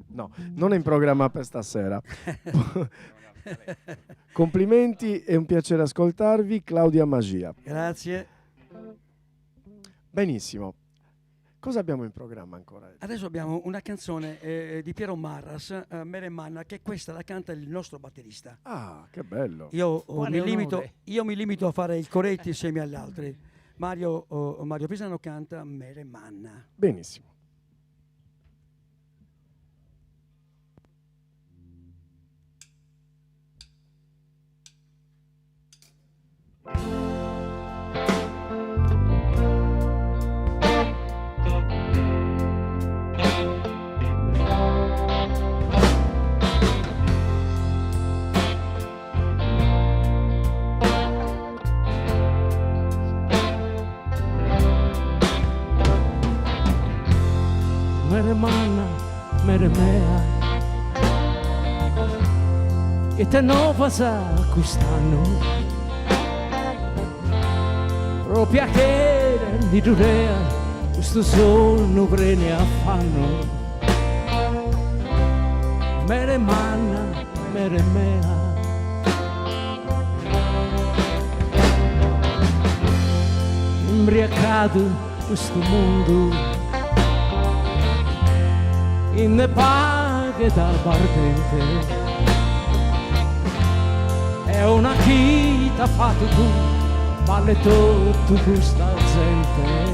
No, non è in programma per stasera. Complimenti, è un piacere ascoltarvi. Claudia Magia. Grazie. Benissimo. Cosa abbiamo in programma ancora? Adesso abbiamo una canzone di Piero Marras, Mere Manna, che questa la canta il nostro batterista. Ah, che bello. Io mi limito a fare il corretto insieme agli altri. Mario Pisano canta Mere Manna. Benissimo. Mere manna, mere mea, e te non passa quest'anno, proprio che di durea, questo sole non prende affanno. Mere manna, mere mea, imbriacato questo mondo, in ne paghe dal bardente, è una chita fatto tu, vale tutto questa gente,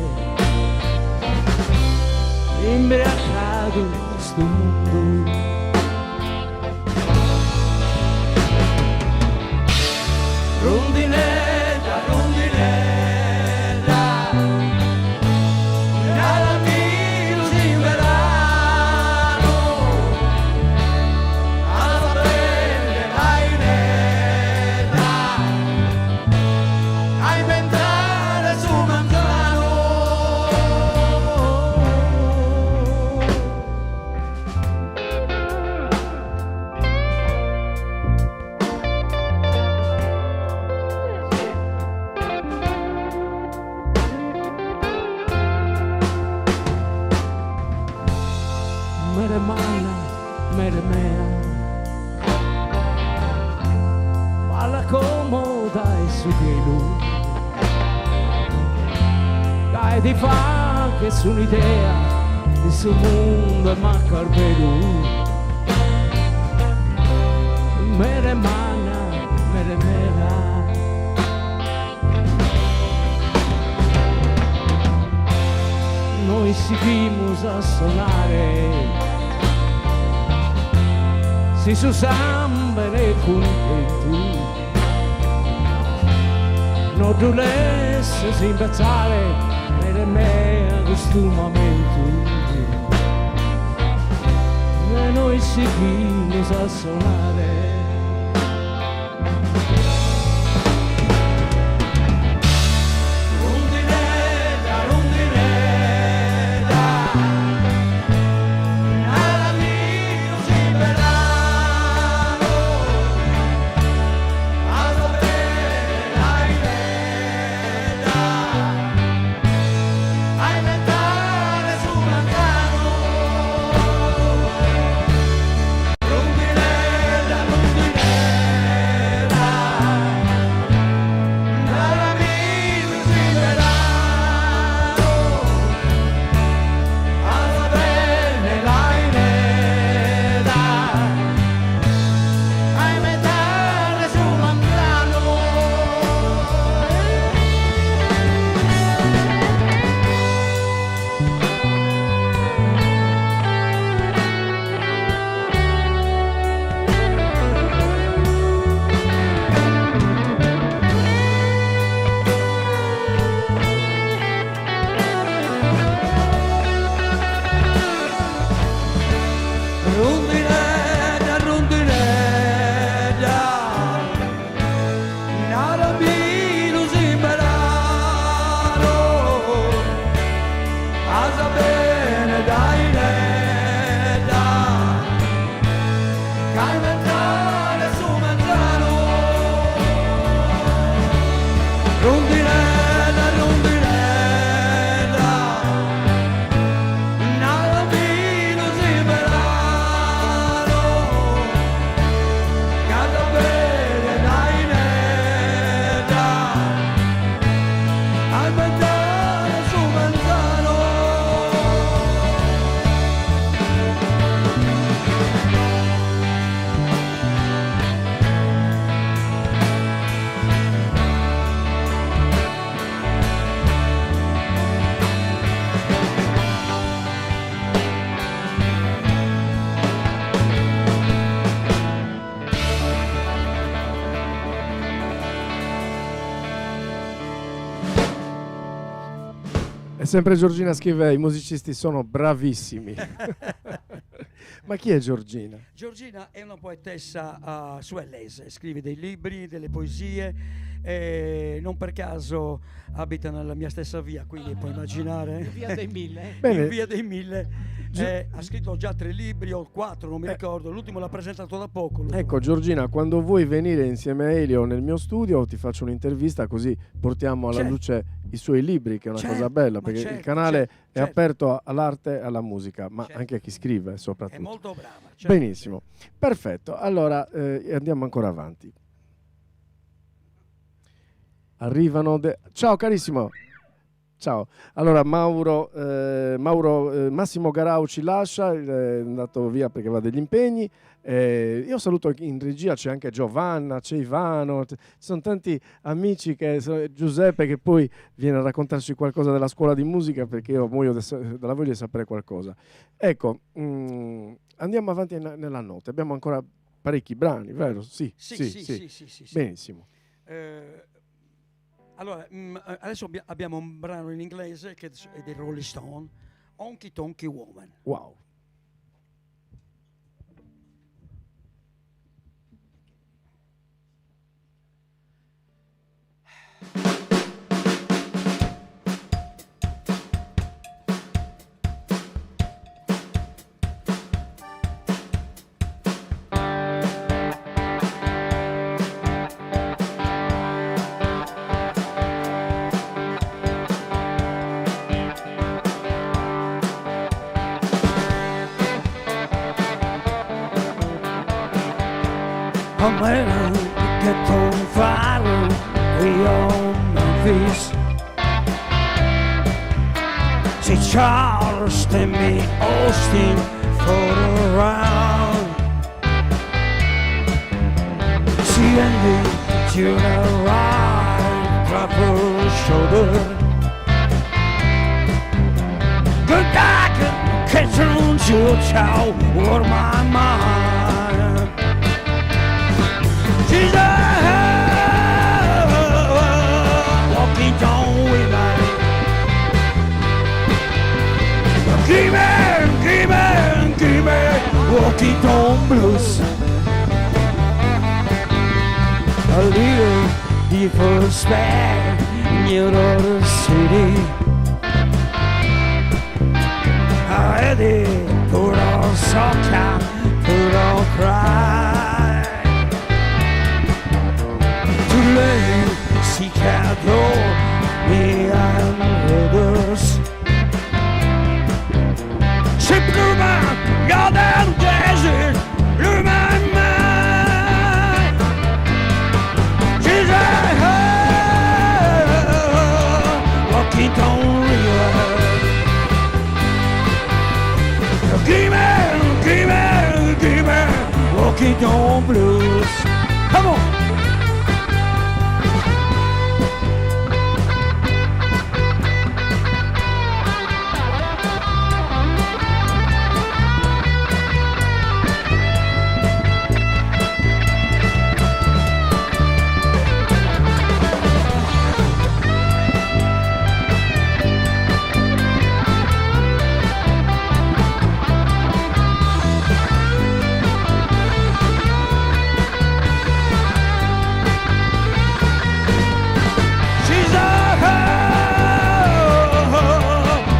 imbriacato questo mondo, rondinella, rondinella, nella mia in verano, alla bene l'ainella, a inventare su mangiano. Mere mala, mere mea, alla comoda e su di lui, dai di fa che su un'idea di su mondo e manca il vero. Mere mala, mere mea, noi seguimos a sonare, si su sambere contento, non dovesse si imbezzare per me a questo momento, e noi seguimos a sonare. Sempre Giorgina scrive: i musicisti sono bravissimi. Ma chi è Giorgina? Giorgina è una poetessa suellese, scrive dei libri, delle poesie, non per caso abita nella mia stessa via, quindi puoi immaginare. In Via dei Mille. Bene. In Via dei Mille. Ha scritto già 3 libri o 4, non mi ricordo, l'ultimo l'ha presentato da poco. Ecco Giorgina, quando vuoi venire insieme a Elio nel mio studio ti faccio un'intervista, così portiamo alla luce i suoi libri, che è una cosa bella, perché il canale è aperto all'arte e alla musica, ma anche a chi scrive soprattutto. È molto brava. Benissimo, perfetto. Allora andiamo ancora avanti. Arrivano ciao carissimo. Ciao, allora Massimo Garau ci lascia, è andato via perché va degli impegni. Io saluto in regia, c'è anche Giovanna, c'è Ivano, ci sono tanti amici, Giuseppe che poi viene a raccontarci qualcosa della scuola di musica, perché io muoio dalla voglia di sapere qualcosa. Ecco, andiamo avanti nella notte, abbiamo ancora parecchi brani, vero? Sì. Benissimo. Allora, adesso abbiamo un brano in inglese che è dei Rolling Stone, Honky Tonky Woman. Wow. I'm ready to get on fire beyond Memphis. See Charleston, me Austin for the round. See Andy, Junior right, proper shoulder. Good guy can catch on to chow over my mind. She's walking down with me. Give me, walking down blues. A little deeper spec, New York City. Ready, put on soccer, put on cry. Too late, Chicago, me and others. Ship through my goddamn desert, through my mind. She's walking down river. Give me, walking down blues. Come on.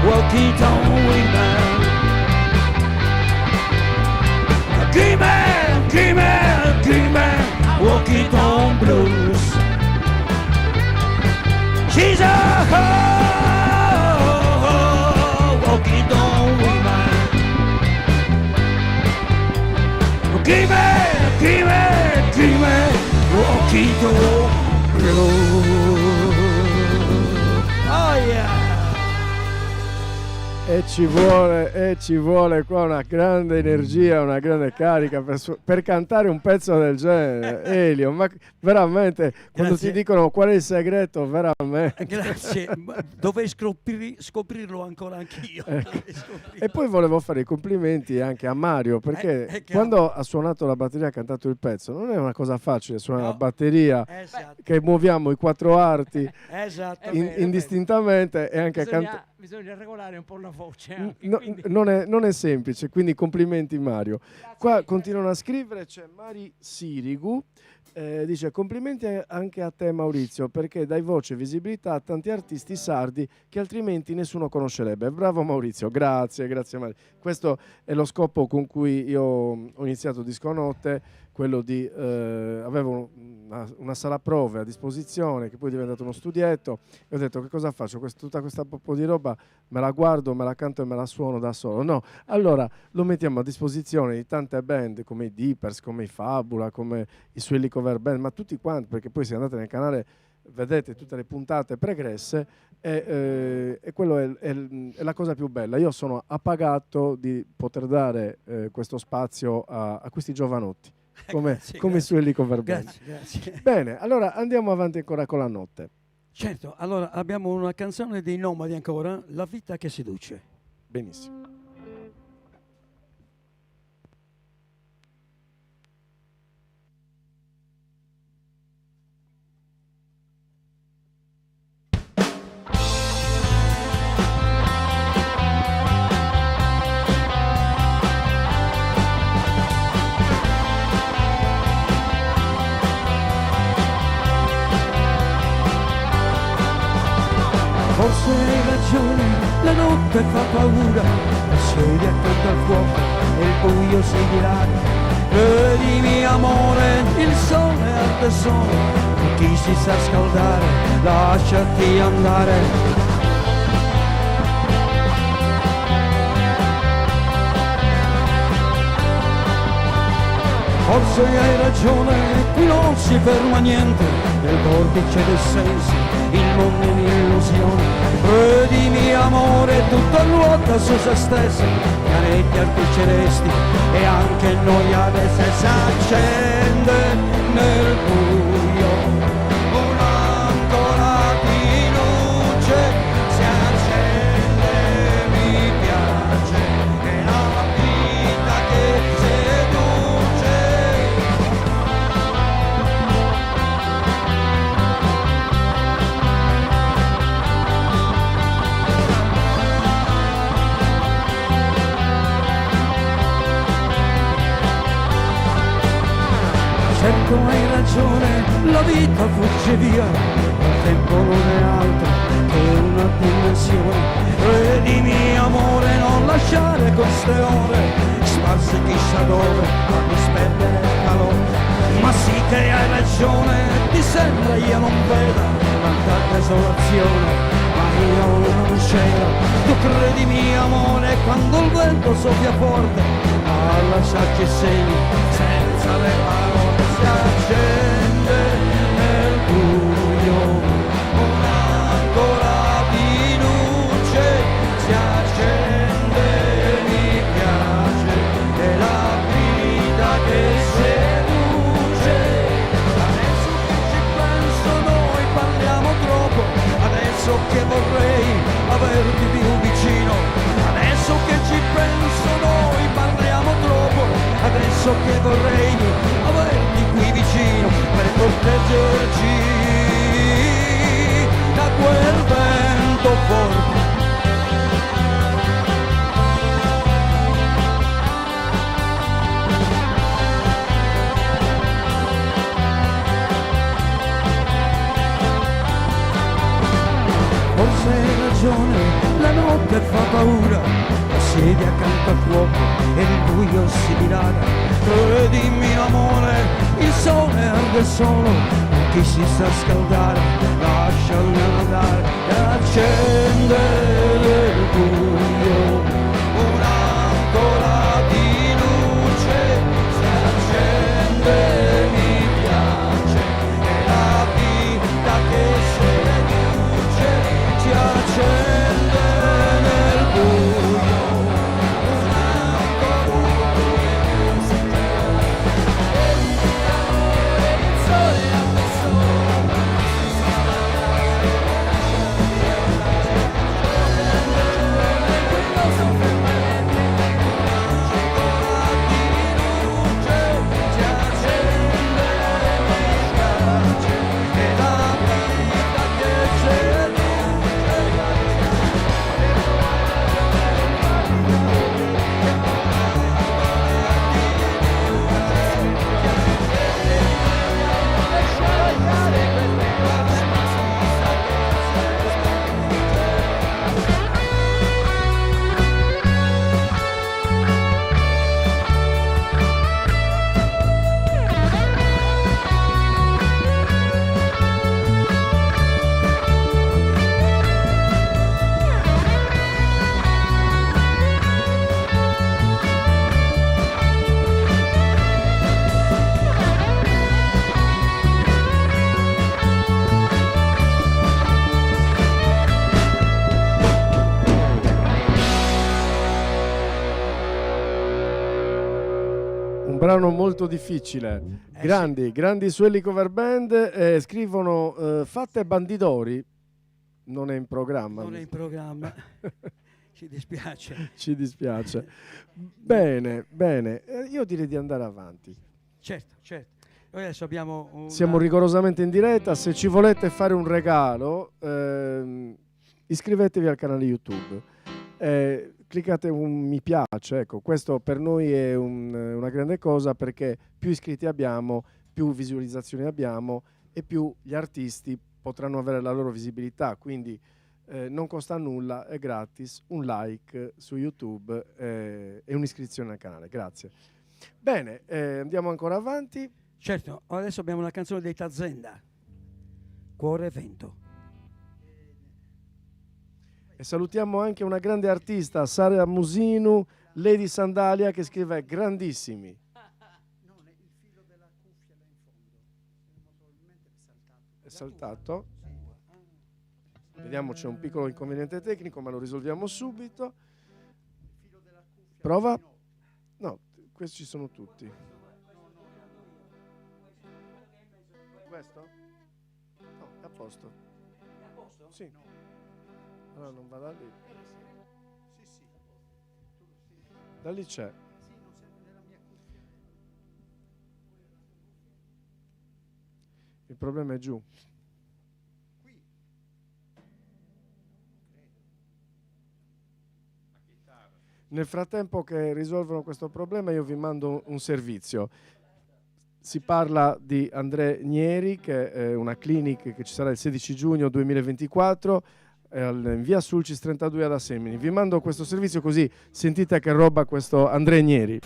Walking down with me. Give me, walking down blues. She's walking down with me. Give me, walking down blues. Oh yeah. E ci vuole qua una grande energia, una grande carica per cantare un pezzo del genere. Elio, ma veramente, quando ti dicono qual è il segreto, veramente. Grazie, dovrei scoprirlo ancora anch'io. E poi volevo fare i complimenti anche a Mario, perché quando ha suonato la batteria, ha cantato il pezzo, non è una cosa facile suonare la batteria, che muoviamo i quattro arti indistintamente e anche cantare. Bisogna regolare un po' la voce. Non è semplice, quindi complimenti Mario. Qua continuano a scrivere, c'è Mari Sirigu, dice complimenti anche a te Maurizio, perché dai voce e visibilità a tanti artisti sardi che altrimenti nessuno conoscerebbe. Bravo Maurizio, grazie Mari. Questo è lo scopo con cui io ho iniziato Disco Notte, quello di avevo una sala prove a disposizione che poi è diventato uno studietto e ho detto che cosa faccio? Tutta questa po' di roba me la guardo, me la canto e me la suono da solo. No, allora lo mettiamo a disposizione di tante band come i Deepers, come i Fabula, come i Swilly Cover Band, ma tutti quanti, perché poi se andate nel canale vedete tutte le puntate pregresse e quello è la cosa più bella. Io sono appagato di poter dare questo spazio a questi giovanotti come Swilly Cover Band. Grazie. Bene, allora andiamo avanti ancora con la notte. Certo, allora abbiamo una canzone dei Nomadi ancora, La vita che seduce. Benissimo. notte fa paura, siedi accanto al fuoco e il buio si dilata. Credimi amore, il sole arde solo, chi si sa scaldare, lasciati andare. Forse hai ragione, qui non si ferma niente, nel vortice dei sensi, il mondo è un'illusione. Credimi amore, tutto ruota su se stesso, pianeti alti celesti e anche noi adesso s'accende nel buio. Un'ancora di luce si accende, mi piace, è la vita che seduce. Certo hai ragione, la vita fugge via, il tempo non è altro che una dimensione. Credimi amore, non lasciare queste ore sparse chissà dove a disperdere il calore. Ma sì che hai ragione, ti sembra io non veda tanta desolazione, ma io non c'ero. Tu credimi amore, quando il vento soffia forte a lasciarci segni senza le parole. Si accende nel buio un'ancora di luce, si accende, mi piace, è la vita che seduce. Adesso che ci penso noi parliamo troppo, adesso che vorrei averti più vicino. Adesso che ci penso noi parliamo troppo, adesso che vorrei averti qui vicino per proteggerci da quel vento forte. Forse hai ragione, la notte fa paura, siedi accanto al fuoco e il buio si dilata. Credimi amore, il sole arde solo, chi si sa scaldare, lasciami andare e accendere il buio. Un'ancora di luce si accende, mi piace, è la vita che seduce, si accende nel buio. Brano molto difficile. Grandi Suelli Cover Band, scrivono Fatte Bandidori, non è in programma. Non è in programma. Ci dispiace. Ci dispiace. Bene, io direi di andare avanti. Certo. Noi adesso abbiamo Siamo rigorosamente in diretta, se ci volete fare un regalo iscrivetevi al canale YouTube. Cliccate un mi piace, ecco, questo per noi è una grande cosa, perché più iscritti abbiamo, più visualizzazioni abbiamo e più gli artisti potranno avere la loro visibilità, quindi non costa nulla, è gratis, un like su YouTube e un'iscrizione al canale. Grazie. Bene, andiamo ancora avanti. Certo, adesso abbiamo una canzone dei Tazenda, Cuore e Vento. E salutiamo anche una grande artista, Sara Musinu, Lady Sandalia, che scrive grandissimi. È saltato. Vediamo, c'è un piccolo inconveniente tecnico, ma lo risolviamo subito. Prova. No, questi sono tutti. Questo? No, è a posto. È a posto? Sì. Allora non va da lì. Da lì c'è. Il problema è giù. Nel frattempo che risolvono questo problema io vi mando un servizio. Si parla di André Nieri, che è una clinic che ci sarà il 16 giugno 2024 in via Sulcis 32 ad Assemini. Vi mando questo servizio così sentite che roba questo André Nieri.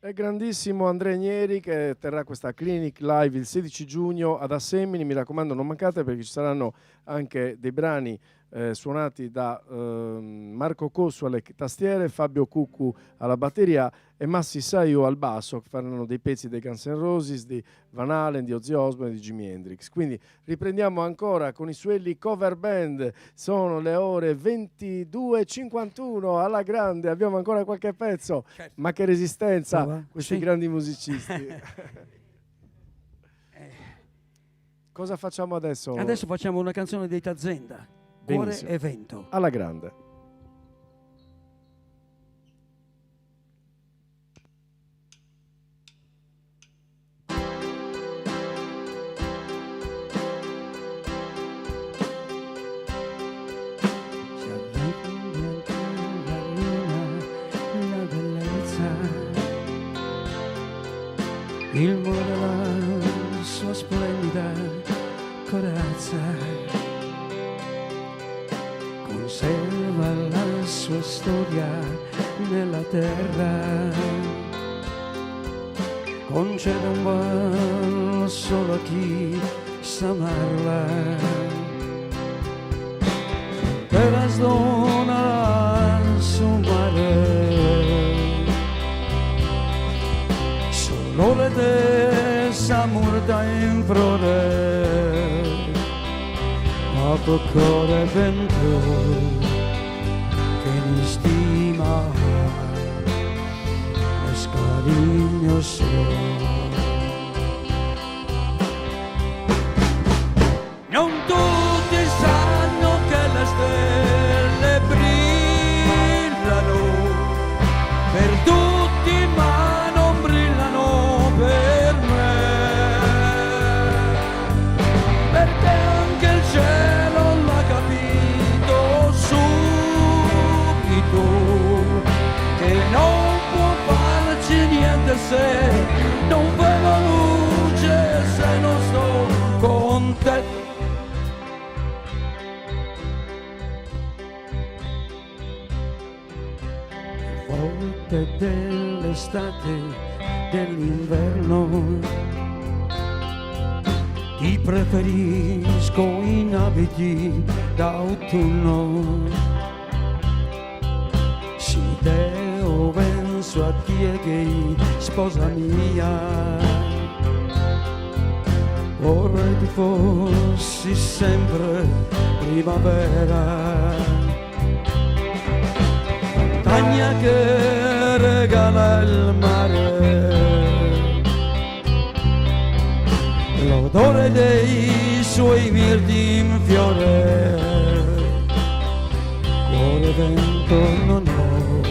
È grandissimo André Nieri che terrà questa clinic live il 16 giugno ad Assemini, mi raccomando non mancate perché ci saranno anche dei brani suonati da Marco Cossu alle tastiere, Fabio Cuccu alla batteria e Massi Saio al basso, che faranno dei pezzi dei Guns N' Roses, di Van Halen, di Ozzy Osbourne e di Jimi Hendrix. Quindi riprendiamo ancora con i Suelli Cover Band, sono le ore 22:51 alla grande, abbiamo ancora qualche pezzo, ma che resistenza questi grandi musicisti. Cosa facciamo adesso? Adesso facciamo una canzone dei Tazenda, Cuore Benissimo. e Vento. Alla grande. Il muro della sua splendida corazza conserva la sua storia nella terra, concede un bacio solo a chi sa amarla, per la donna su mare. Solo te s'amurta in flore, ma tuo cuore vento che mi stima e scarigno solo. Non tutti sanno che le stelle brillano per tutti, ma non brillano per me, perché anche il cielo l'ha capito subito che non può farci niente se notte dell'estate, dell'inverno. Ti preferisco in abiti d'autunno. Si deo penso a te che sposa mia. Vorrei tu fossi sempre primavera, montagna che regala il mare, l'odore dei suoi mirti in fiore, cuore vento non ho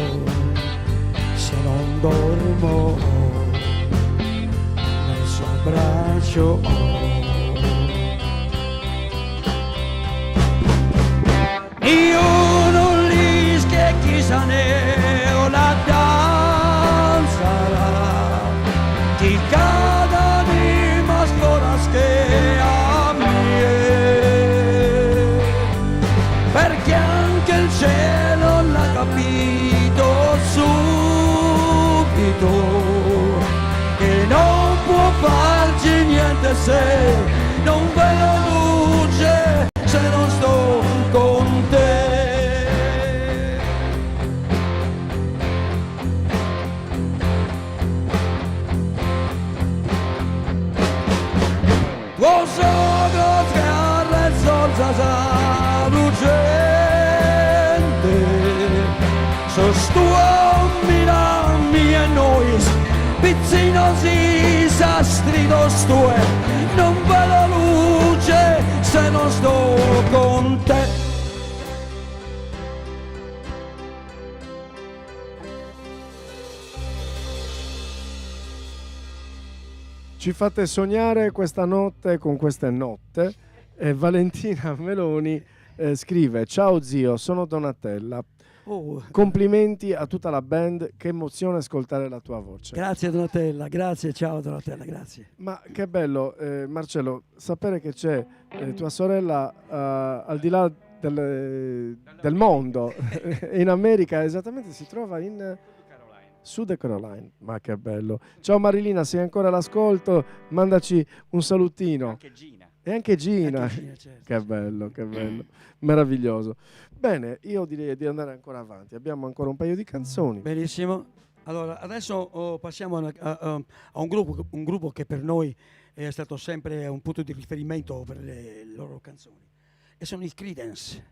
se non dormo, nel suo abbraccio ho. Io non rischio chissà ne una danzara, ti cada di mascoras che a me, perché anche il cielo l'ha capito subito, che non può farci niente se non ve la luce, se non sto con te. Tuo sogro sgarra il sol sa lucente, sos tuo mirami e noi pizzinosi sastridos tue, non vedo la luce se non sto con te. Ci fate sognare questa notte con queste notte. Valentina Meloni scrive: ciao zio, sono Donatella. Complimenti a tutta la band, che emozione ascoltare la tua voce. Grazie Donatella, grazie, ciao Donatella, grazie. Ma che bello, Marcello, sapere che c'è tua sorella al di là del mondo, in America, esattamente, si trova in Sud Carolina. Ma che bello. Ciao Marilina, sei ancora all'ascolto? Mandaci un salutino. Anche Gina. E anche Gina. Anche Gina, certo. Che bello, che bello. Meraviglioso. Bene, io direi di andare ancora avanti. Abbiamo ancora un paio di canzoni. Benissimo. Allora, adesso passiamo a un gruppo che per noi è stato sempre un punto di riferimento per le loro canzoni. E sono i Creedence.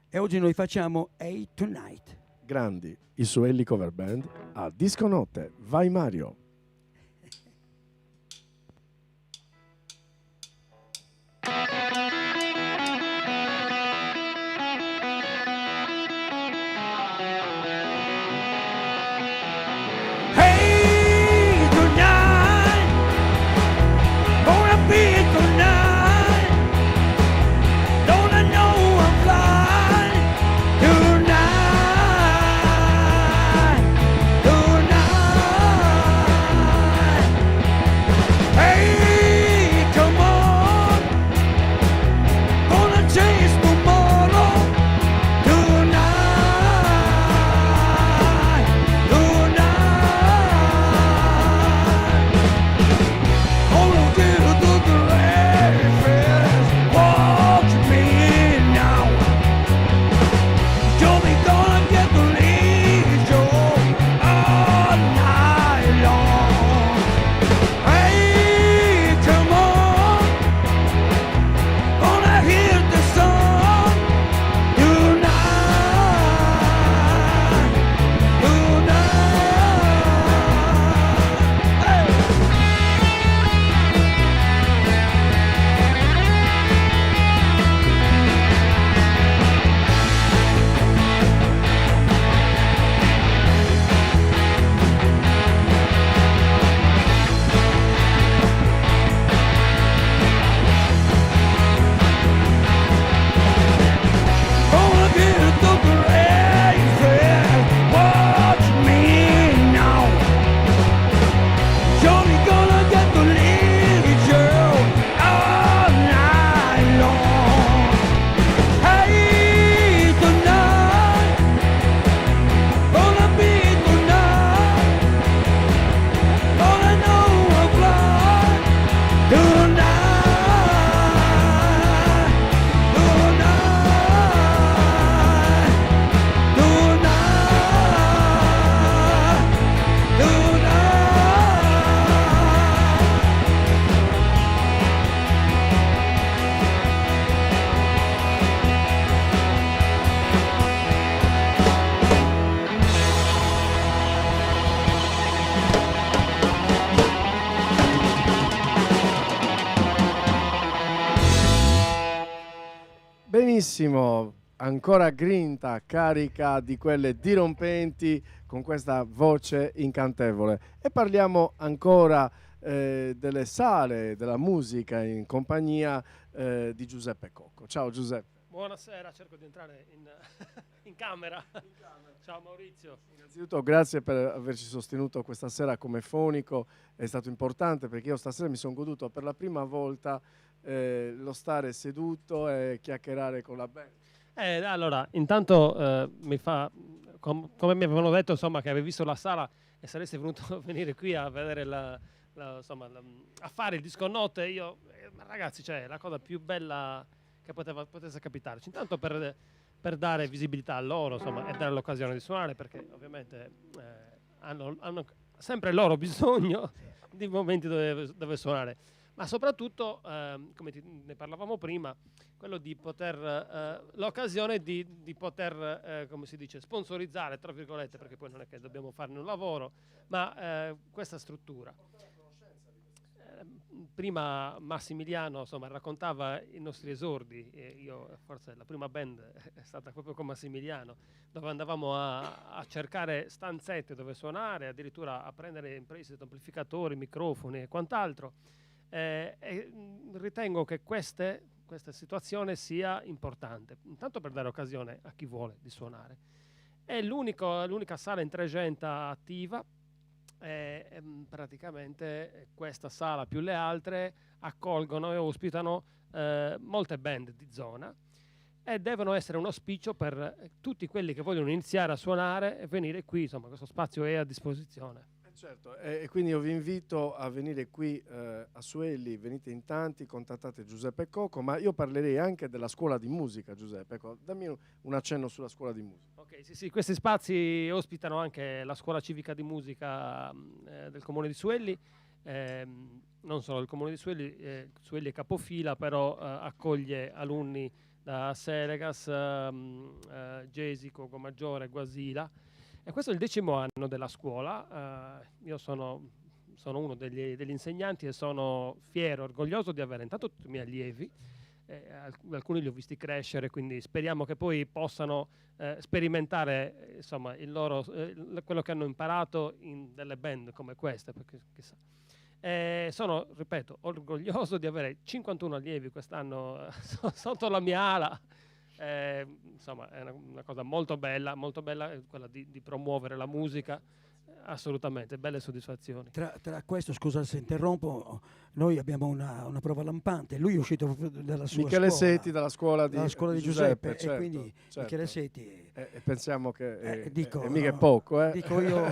E oggi noi facciamo Hey Tonight. Grandi, i Suelli Cover Band a Disco Notte. Vai Mario. Hey tonight, gonna be tonight. Don't I know I'm flying tonight, tonight. Benissimo, ancora grinta, carica di quelle dirompenti con questa voce incantevole. E parliamo ancora delle sale, della musica in compagnia di Giuseppe Cocco. Ciao Giuseppe. Buonasera, cerco di entrare in camera. Ciao Maurizio. Innanzitutto grazie per averci sostenuto questa sera come fonico, è stato importante perché io stasera mi sono goduto per la prima volta lo stare seduto e chiacchierare con la band. Allora, intanto mi fa, come mi avevano detto, insomma, che avevi visto la sala e saresti venuto a venire qui a vedere a fare il disco notte. Io, ragazzi, cioè, la cosa più bella che potesse capitarci. Intanto per dare visibilità a loro, insomma, e dare l'occasione di suonare, perché ovviamente hanno sempre loro bisogno di momenti dove suonare. Ma soprattutto, come ne parlavamo prima, quello di poter, l'occasione di poter, come si dice, sponsorizzare, tra virgolette, perché poi non è che dobbiamo farne un lavoro, ma questa struttura. Prima Massimiliano, insomma, raccontava i nostri esordi, e io forse la prima band è stata proprio con Massimiliano, dove andavamo a cercare stanzette dove suonare, addirittura a prendere in prestito amplificatori, microfoni e quant'altro. E ritengo che questa situazione sia importante, intanto per dare occasione a chi vuole di suonare. È l'unica sala in Tregenta attiva. Praticamente questa sala più le altre accolgono e ospitano molte band di zona e devono essere un auspicio per tutti quelli che vogliono iniziare a suonare e venire qui. Insomma, questo spazio è a disposizione. Certo, e quindi io vi invito a venire qui a Suelli, venite in tanti, contattate Giuseppe Cocco, ma io parlerei anche della scuola di musica, Giuseppe. Ecco, dammi un accenno sulla scuola di musica. Ok, sì, questi spazi ospitano anche la scuola civica di musica del Comune di Suelli, non solo del Comune di Suelli, Suelli è capofila, però accoglie alunni da Selegas, Gesico, Maggiore, Guasila. E questo è il 10° anno della scuola. Io sono uno degli insegnanti e sono fiero, orgoglioso di avere intanto tutti i miei allievi. Alcuni li ho visti crescere, quindi speriamo che poi possano sperimentare, insomma, quello che hanno imparato in delle band come queste, perché chissà. Sono, ripeto, orgoglioso di avere 51 allievi quest'anno sotto la mia ala. Insomma, è una cosa molto bella quella di promuovere la musica, assolutamente, belle soddisfazioni. Tra questo, scusa se interrompo, noi abbiamo una prova lampante. Lui è uscito dalla sua Michele scuola, Setti dalla scuola di Giuseppe, certo, e quindi certo. Michele Setti E pensiamo che è dico, mica poco. Dico io,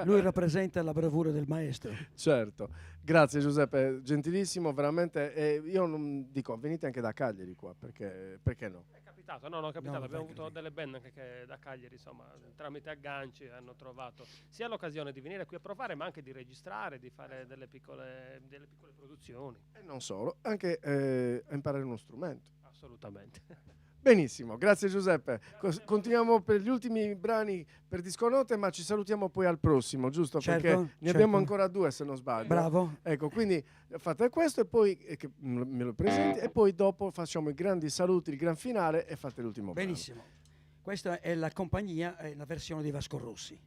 lui rappresenta la bravura del maestro. Certo, grazie Giuseppe, gentilissimo, veramente. Io non dico, venite anche da Cagliari qua, perché no? È capitato, abbiamo avuto delle band anche che da Cagliari, insomma, tramite agganci hanno trovato sia l'occasione di venire qui a provare, ma anche di registrare, di fare delle piccole produzioni. E non solo, anche a imparare uno strumento. Assolutamente. Benissimo, grazie Giuseppe. Continuiamo per gli ultimi brani per Disco Notte, ma ci salutiamo poi al prossimo, giusto? Perché ne abbiamo ancora 2 se non sbaglio. Bravo. Ecco, quindi fate questo e poi che me lo presenti e poi dopo facciamo i grandi saluti, il gran finale e fate l'ultimo brano. Benissimo. Questa è la compagnia, è la versione di Vasco Rossi.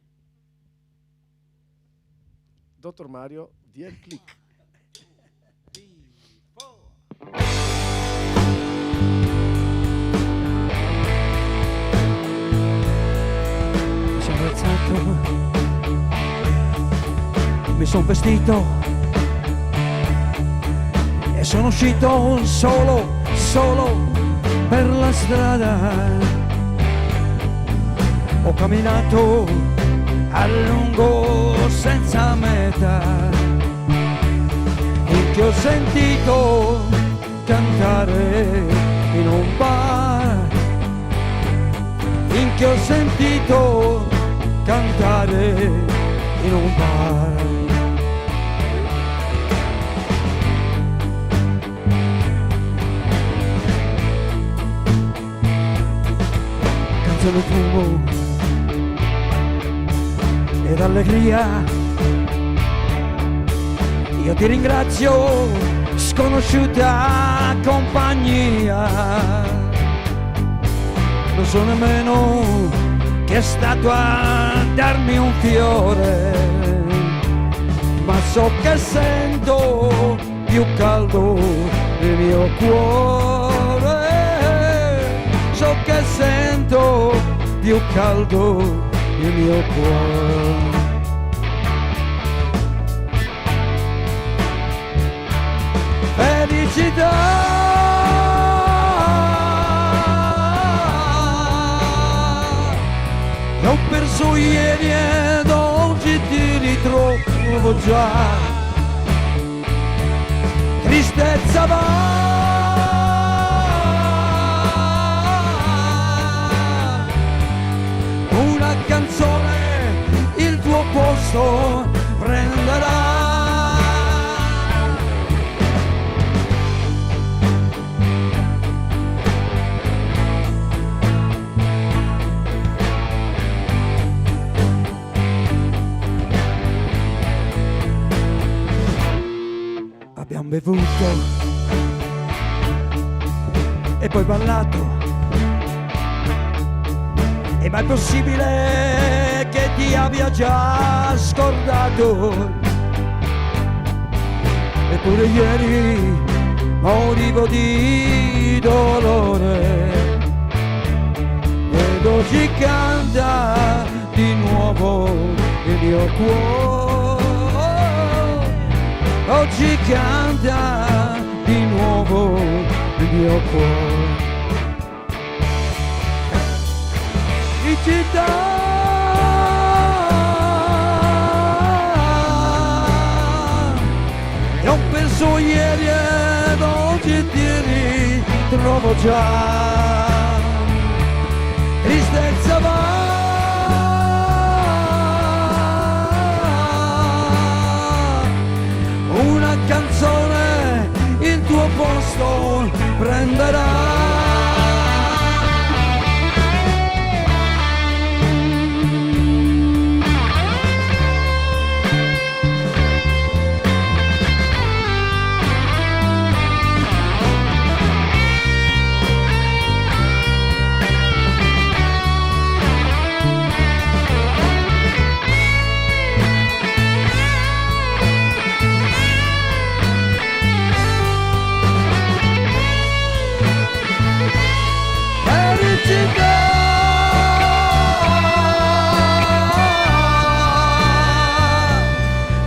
Dottor Mario, di El Click. Sono alzato, mi sono vestito e sono uscito solo per la strada. Ho camminato a lungo senza meta, finché ho sentito cantare in un bar, finché ho sentito cantare in un bar. Canzone, fumo ed allegria, io ti ringrazio, sconosciuta compagnia. non so nemmeno chi è stato a darmi un fiore, ma so che sento più caldo il mio cuore, so che sento più caldo il mio cuore. Felicità, che ho perso ieri ed oggi ti ritrovo già. Tristezza va, una canzone il tuo posto prenderà. Abbiamo bevuto e poi ballato, e mai possibile che ti abbia già scordato? Eppure ieri morivo di dolore ed oggi canta di nuovo il mio cuore, oggi canta di nuovo il mio cuore. Felicità, e ho perso ieri ed oggi ti ritrovo già. Tristezza va, una canzone il tuo posto prenderà.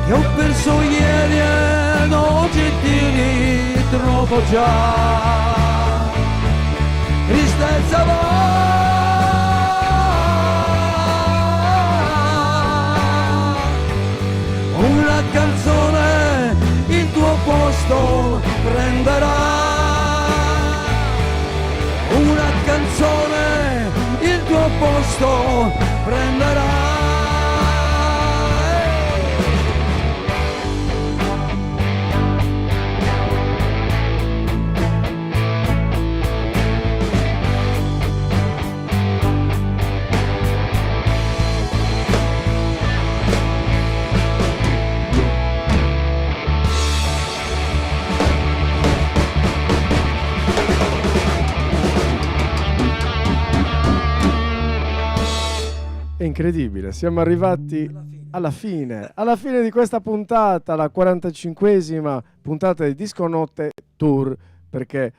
Che ho perso ieri ed oggi ti ritrovo già. Tristezza va, una canzone il tuo posto prenderà. Una canzone il tuo posto prenderà. È incredibile, siamo arrivati alla fine di questa puntata, la 45esima puntata di Disco Notte Tour, perché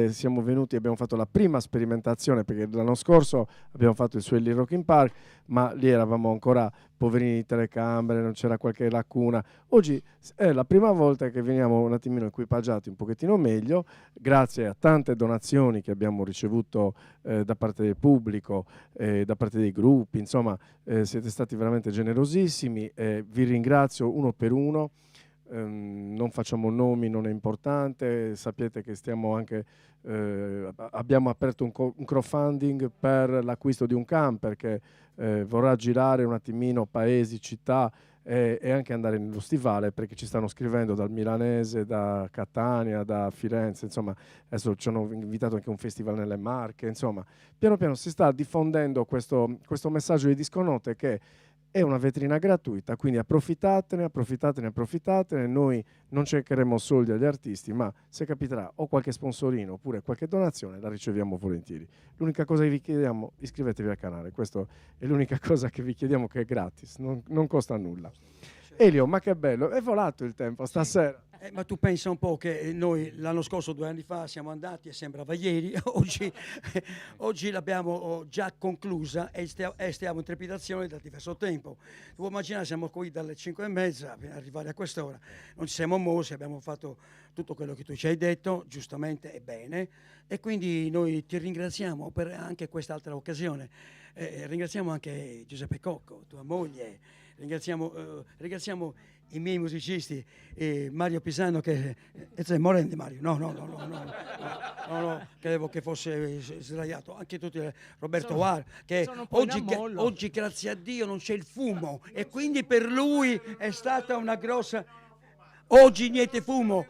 siamo venuti, abbiamo fatto la prima sperimentazione, perché l'anno scorso abbiamo fatto il Suelli Rock in Park, ma lì eravamo ancora poverini di telecamere, non c'era qualche lacuna. Oggi è la prima volta che veniamo un attimino equipaggiati un pochettino meglio, grazie a tante donazioni che abbiamo ricevuto da parte del pubblico, da parte dei gruppi, insomma siete stati veramente generosissimi, vi ringrazio uno per uno. Non facciamo nomi, non è importante, sapete che stiamo anche abbiamo aperto un crowdfunding per l'acquisto di un camper che vorrà girare un attimino paesi, città e anche andare nello stivale, perché ci stanno scrivendo dal milanese, da Catania, da Firenze, insomma adesso ci hanno invitato anche a un festival nelle Marche, insomma piano piano si sta diffondendo questo messaggio di Disco Notte che è una vetrina gratuita, quindi approfittatene. Noi non cercheremo soldi agli artisti, ma se capiterà o qualche sponsorino oppure qualche donazione la riceviamo volentieri. L'unica cosa che vi chiediamo, iscrivetevi al canale, questa è l'unica cosa che vi chiediamo, che è gratis, non costa nulla. Elio, ma che bello, è volato il tempo stasera. Ma tu pensa un po' che noi l'anno scorso, 2 anni fa, siamo andati e sembrava ieri, oggi l'abbiamo già conclusa e stiamo in trepidazione da diverso tempo. Tu puoi immaginare, siamo qui dalle 5:30 per arrivare a quest'ora, non ci siamo mossi, abbiamo fatto tutto quello che tu ci hai detto, giustamente e bene, e quindi noi ti ringraziamo per anche quest'altra occasione. Ringraziamo anche Giuseppe Cocco, tua moglie, ringraziamo i miei musicisti, Mario Pisano che è morente Mario, no, credevo che fosse sdraiato, anche tutti, Roberto Var, che oggi grazie a Dio non c'è il fumo e quindi per lui è stata una grossa, oggi niente fumo.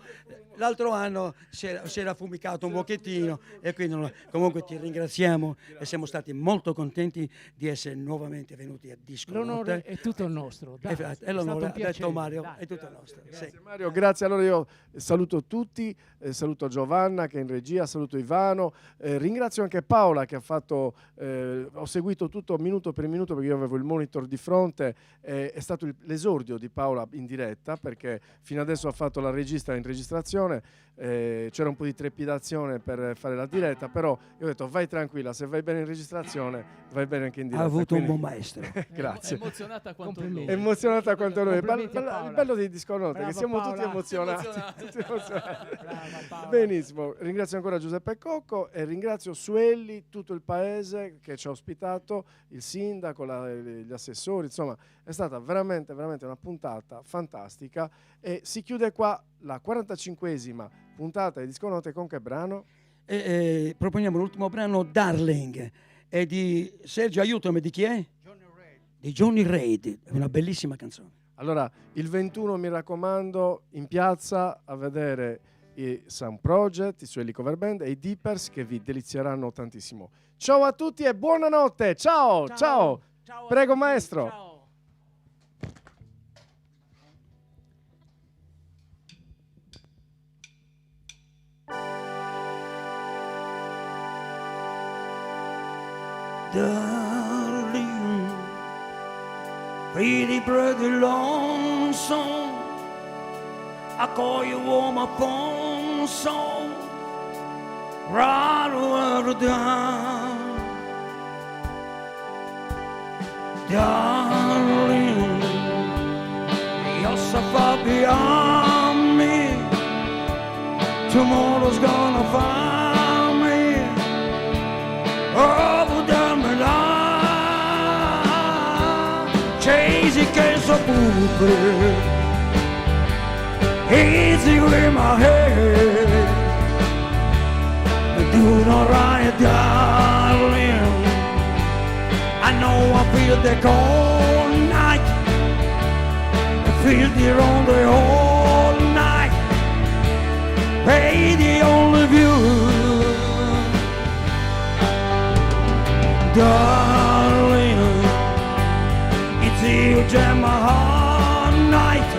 L'altro anno si era fumicato un pochettino e quindi comunque ti ringraziamo e siamo stati molto contenti di essere nuovamente venuti a Disco Notte. L'onore è tutto nostro. Dai, è l'onore, ha detto Mario, dai. è tutto nostro. Grazie Sì. Mario, grazie. Allora io saluto tutti, saluto Giovanna che è in regia, saluto Ivano, ringrazio anche Paola che ha fatto, ho seguito tutto minuto per minuto perché io avevo il monitor di fronte, è stato l'esordio di Paola in diretta perché fino adesso ha fatto la regista in registrazione. C'era un po' di trepidazione per fare la diretta, però io ho detto vai tranquilla, se vai bene in registrazione vai bene anche in diretta. Ha avuto quindi... un buon maestro. Grazie. È emozionata quanto lui. È emozionata quanto noi. Complimenti a Il Paola. bello di Disco Notte è Brava che siamo Paola. tutti emozionati. Tutti emozionati. Brava Paola. Benissimo, ringrazio ancora Giuseppe Cocco e ringrazio Suelli, tutto il paese che ci ha ospitato, il sindaco, gli assessori, insomma è stata veramente una puntata fantastica e si chiude qua la 45esima puntata di Disco Notte con che brano? Proponiamo l'ultimo brano, Darling, è di Sergio, aiutami, di chi è? Di Johnny Reid, è una bellissima canzone. Allora, il 21 mi raccomando in piazza a vedere i Sound Project, i Suelli Cover Band e i Deepers che vi delizieranno tantissimo. Ciao a tutti e buonanotte, ciao. Ciao a Prego tutti, maestro. ciao. Darling, pretty brother lonesome, I call you on my phone song, right over down. Darling, you're so far beyond me, tomorrow's gonna find me over the line, chasing case of movement, easy with my head, do not ride, darling, I know I feel the cold night, I feel the wrong the whole night, hey, the only view. Darling, it's you jam my heart night.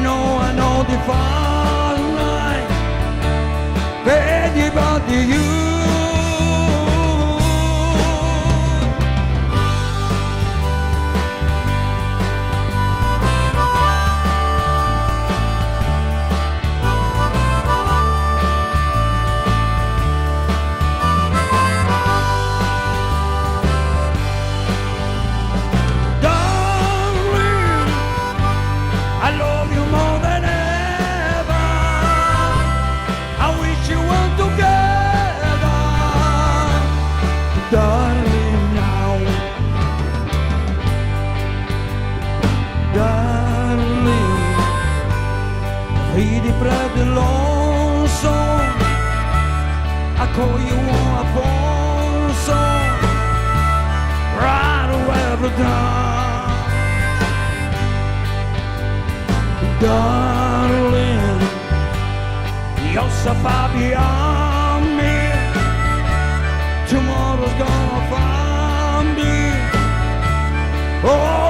No, I know the far night, baby, but you. Darling, now, darling, vedi prende lonesome, I call you on a phone song, right over down. Darling, you're so far beyond me, tomorrow's gonna find me Oh,